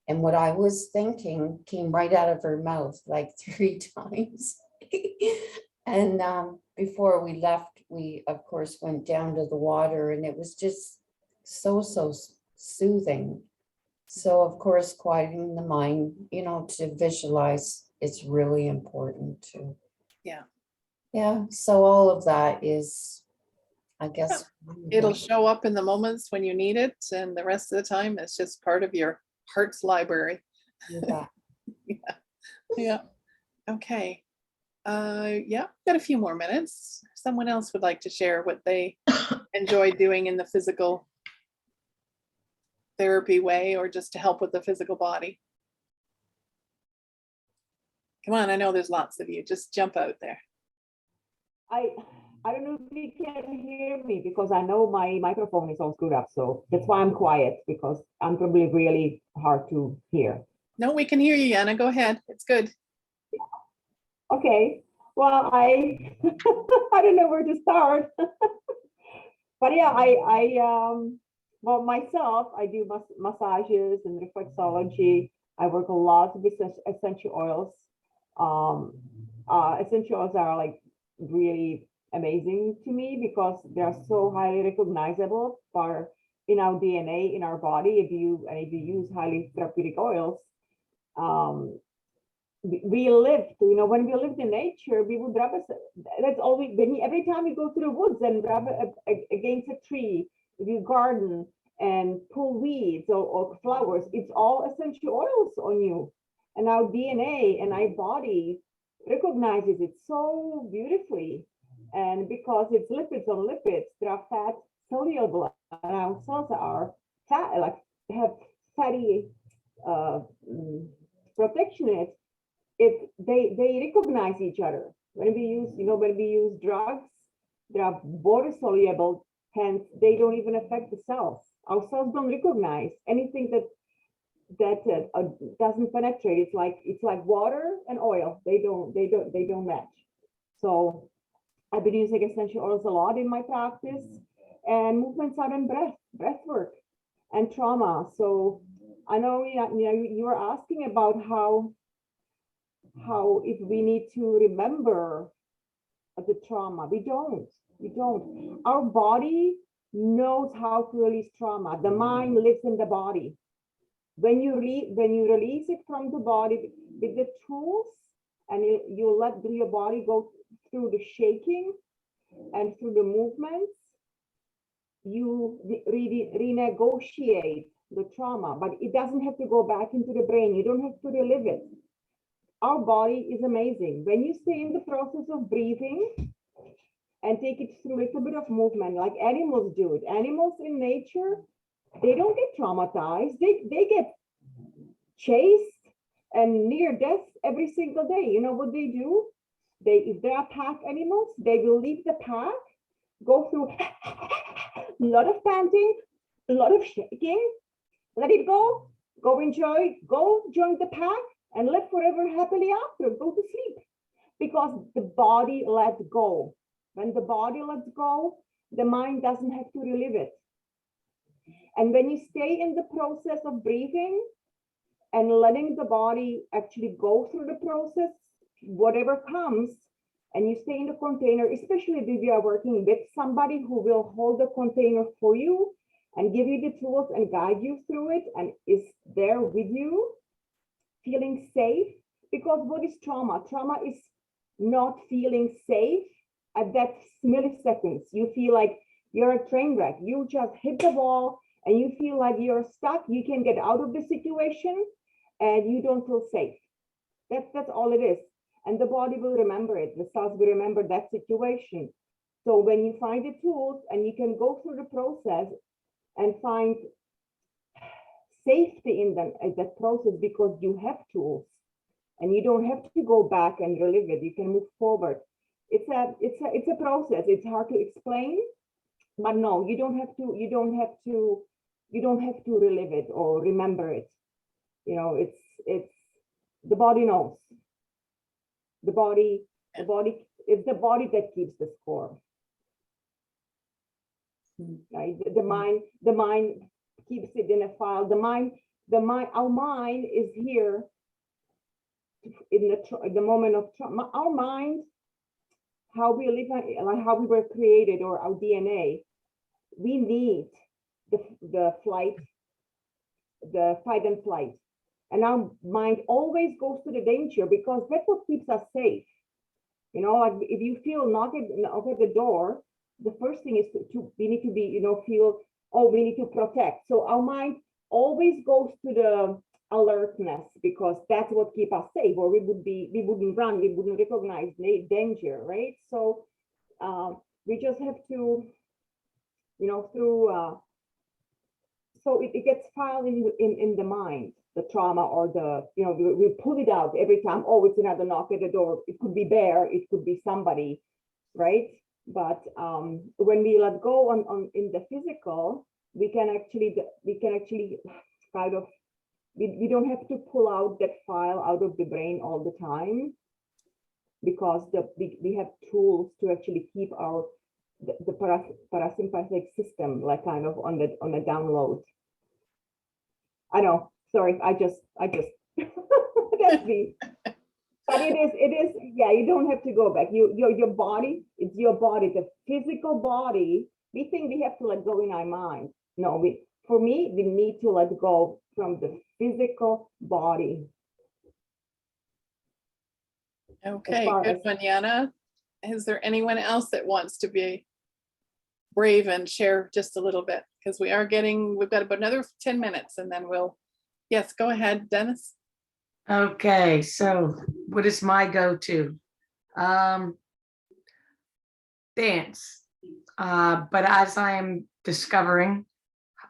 and what I was thinking came right out of her mouth like 3 times. And before we left, we of course went down to the water, and it was just so soothing. So of course, quieting the mind, to visualize, it's really important too. Yeah. Yeah, so all of that is, I guess. It'll show up in the moments when you need it, and the rest of the time it's just part of your heart's library. Yeah. Yeah. Okay. Yeah, got a few more minutes. Someone else would like to share what they enjoy doing in the physical therapy way, or just to help with the physical body. Come on, I know there's lots of you. Just jump out there. I don't know if you can hear me because I know my microphone is all screwed up. So that's why I'm quiet, because I'm probably really hard to hear. No, we can hear you, Yana. Go ahead. It's good. Okay. Well, I I don't know where to start. But yeah, well, myself, I do massages and reflexology. I work a lot with essential oils. Essential oils are like really amazing to me because they're so highly recognizable for in our DNA, in our body. If you use highly therapeutic oils, we lived, when we lived in nature, we would rub us. That's all we. Every time you go to the woods and rub against a tree, if you garden and pull weeds or flowers, it's all essential oils on you. And our DNA and our body recognizes it so beautifully. And because it's lipids on lipids, there are fat soluble, and our cells are fat, like have fatty protection in it. They recognize each other. When we use drugs, they are water soluble, hence they don't even affect the cells. Our cells don't recognize anything that doesn't penetrate. It's like water and oil. They don't match. So I've been using essential oils a lot in my practice, and movement, sound, and breath work, and trauma. So I know you were asking about how if we need to remember the trauma. We don't. Our body knows how to release trauma. The mind lives in the body. When you release it from the body with the tools, and you let your body go through the shaking and through the movements, you renegotiate the trauma, but it doesn't have to go back into the brain. You don't have to relive it. Our body is amazing. When you stay in the process of breathing and take it through a little bit of movement, like animals do it. Animals in nature, they don't get traumatized. They get chased and near death every single day. You know what they do? If they are pack animals, they will leave the pack, go through a lot of panting, a lot of shaking, let it go enjoy, go join the pack, and live forever happily after, go to sleep, because the body lets go. When the body lets go, the mind doesn't have to relive it. And when you stay in the process of breathing and letting the body actually go through the process, whatever comes, and you stay in the container, especially if you are working with somebody who will hold the container for you and give you the tools and guide you through it and is there with you, feeling safe. Because what is trauma? Trauma is not feeling safe at that milliseconds. You feel like you're a train wreck. You just hit the wall and you feel like you're stuck. You can get out of the situation and you don't feel safe. That's all it is. And the body will remember it. The cells will remember that situation. So when you find the tools and you can go through the process and find safety in them at that process, because you have tools and you don't have to go back and relive it. You can move forward. It's a process. It's hard to explain, but no, you don't have to you don't have to relive it or remember it. You know, it's the body knows. The body, it's the body that keeps the score. Right? The mind keeps it in a file. Our mind is here in the moment of trauma. Our mind, how we live, like how we were created, or our DNA, we need the fight and flight. And our mind always goes to the danger because that's what keeps us safe. You know, like if you feel knock at the door, the first thing is we need to be, you know, feel, oh, we need to protect. So our mind always goes to the alertness because that's what keeps us safe, or we wouldn't run, we wouldn't recognize danger, right? So we just have to, you know, through so it gets filed in the mind, the trauma, or the, you know, we pull it out every time. Oh, it's another knock at the door. It could be Bear, it could be somebody, right? But when we let go on in the physical, we can actually kind of, we don't have to pull out that file out of the brain all the time, because we have tools to actually keep the parasympathetic system like kind of on the download. I know, sorry, I just that's me. But it is, yeah, you don't have to go back. Your body, it's your body, the physical body. We think we have to let go in our mind. No, for me, we need to let go from the physical body. Okay, good one, Yana. Is there anyone else that wants to be brave and share just a little bit? Because we've got about another 10 minutes and then yes, go ahead, Dennis. Okay, so what is my go-to? Dance. But as I am discovering,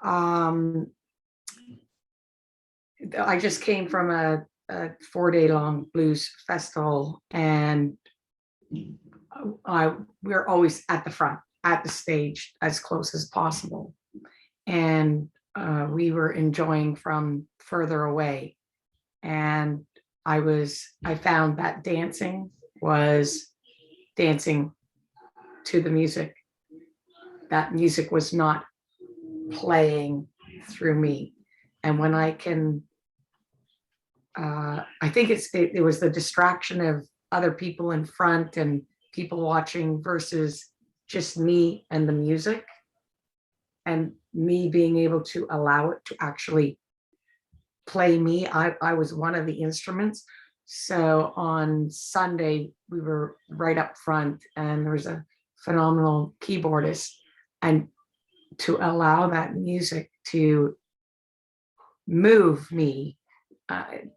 I just came from a 4-day-long blues festival, and we're always at the front, at the stage, as close as possible. And we were enjoying from further away. And I found that dancing was dancing to the music. That music was not playing through me. And when I can, I think it was the distraction of other people in front and people watching versus just me and the music, and me being able to allow it to actually play me. I was one of the instruments. So on Sunday, we were right up front and there was a phenomenal keyboardist, and to allow that music to move me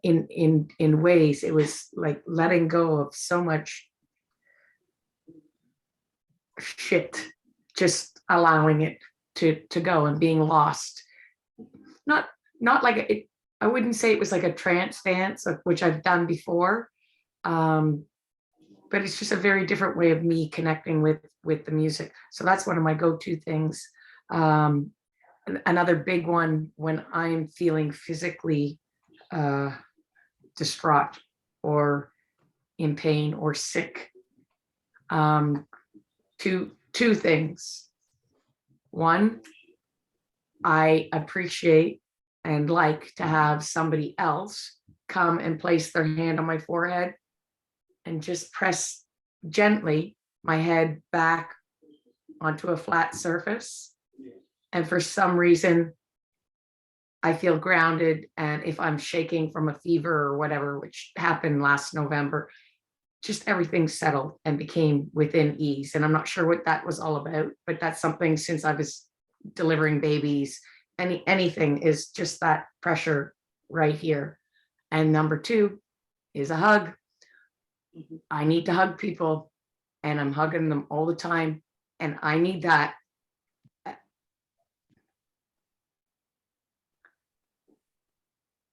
in ways, it was like letting go of so much shit, just allowing it to go and being lost. Not like it, I wouldn't say it was like a trance dance, which I've done before, but it's just a very different way of me connecting with the music. So that's one of my go-to things. Another big one when I'm feeling physically distraught or in pain or sick. Two things. One, I appreciate and like to have somebody else come and place their hand on my forehead and just press gently my head back onto a flat surface. And for some reason, I feel grounded. And if I'm shaking from a fever or whatever, which happened last November, just everything settled and became within ease. And I'm not sure what that was all about, but that's something since I was delivering babies, anything is just that pressure right here. And number two is a hug. I need to hug people, and I'm hugging them all the time. And I need that.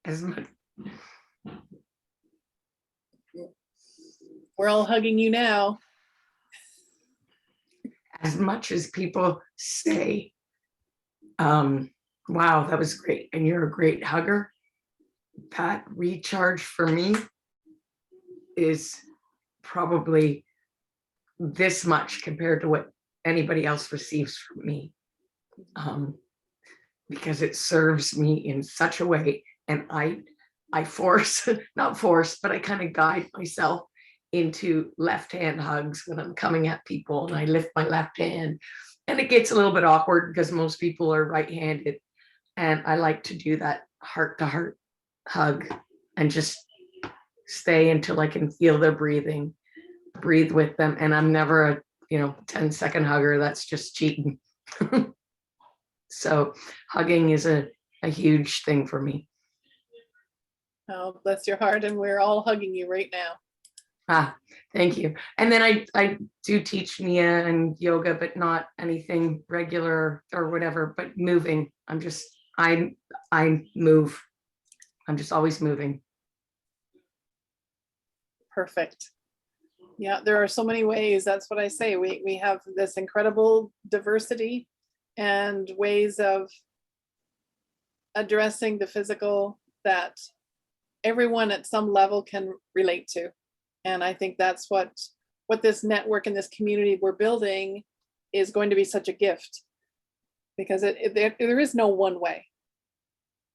As much. We're all hugging you now. As much as people say, Wow, that was great. And you're a great hugger. Pat, recharge for me is probably this much compared to what anybody else receives from me. Because it serves me in such a way. And I force, not force, but I kind of guide myself into left hand hugs when I'm coming at people, and I lift my left hand. And it gets a little bit awkward because most people are right-handed. And I like to do that heart to heart hug and just stay until I can feel their breathing, breathe with them. And I'm never a 10-second hugger. That's just cheating. So hugging is a huge thing for me. Oh, bless your heart. And we're all hugging you right now. Thank you. And then I do teach Nia and yoga, but not anything regular or whatever, but moving. I move. I'm just always moving. Perfect. Yeah, there are so many ways. That's what I say. We have this incredible diversity and ways of addressing the physical that everyone at some level can relate to. And I think that's what this network and this community we're building is going to be such a gift, because there is no one way.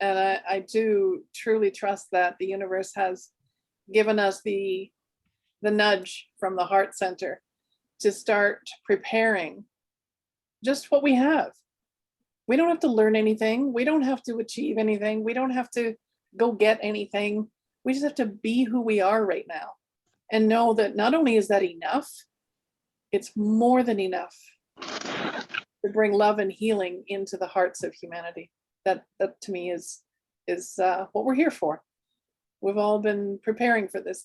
And I do truly trust that the universe has given us the nudge from the heart center to start preparing just what we have. We don't have to learn anything. We don't have to achieve anything. We don't have to go get anything. We just have to be who we are right now and know that not only is that enough, it's more than enough to bring love and healing into the hearts of humanity. That to me is what we're here for. We've all been preparing for this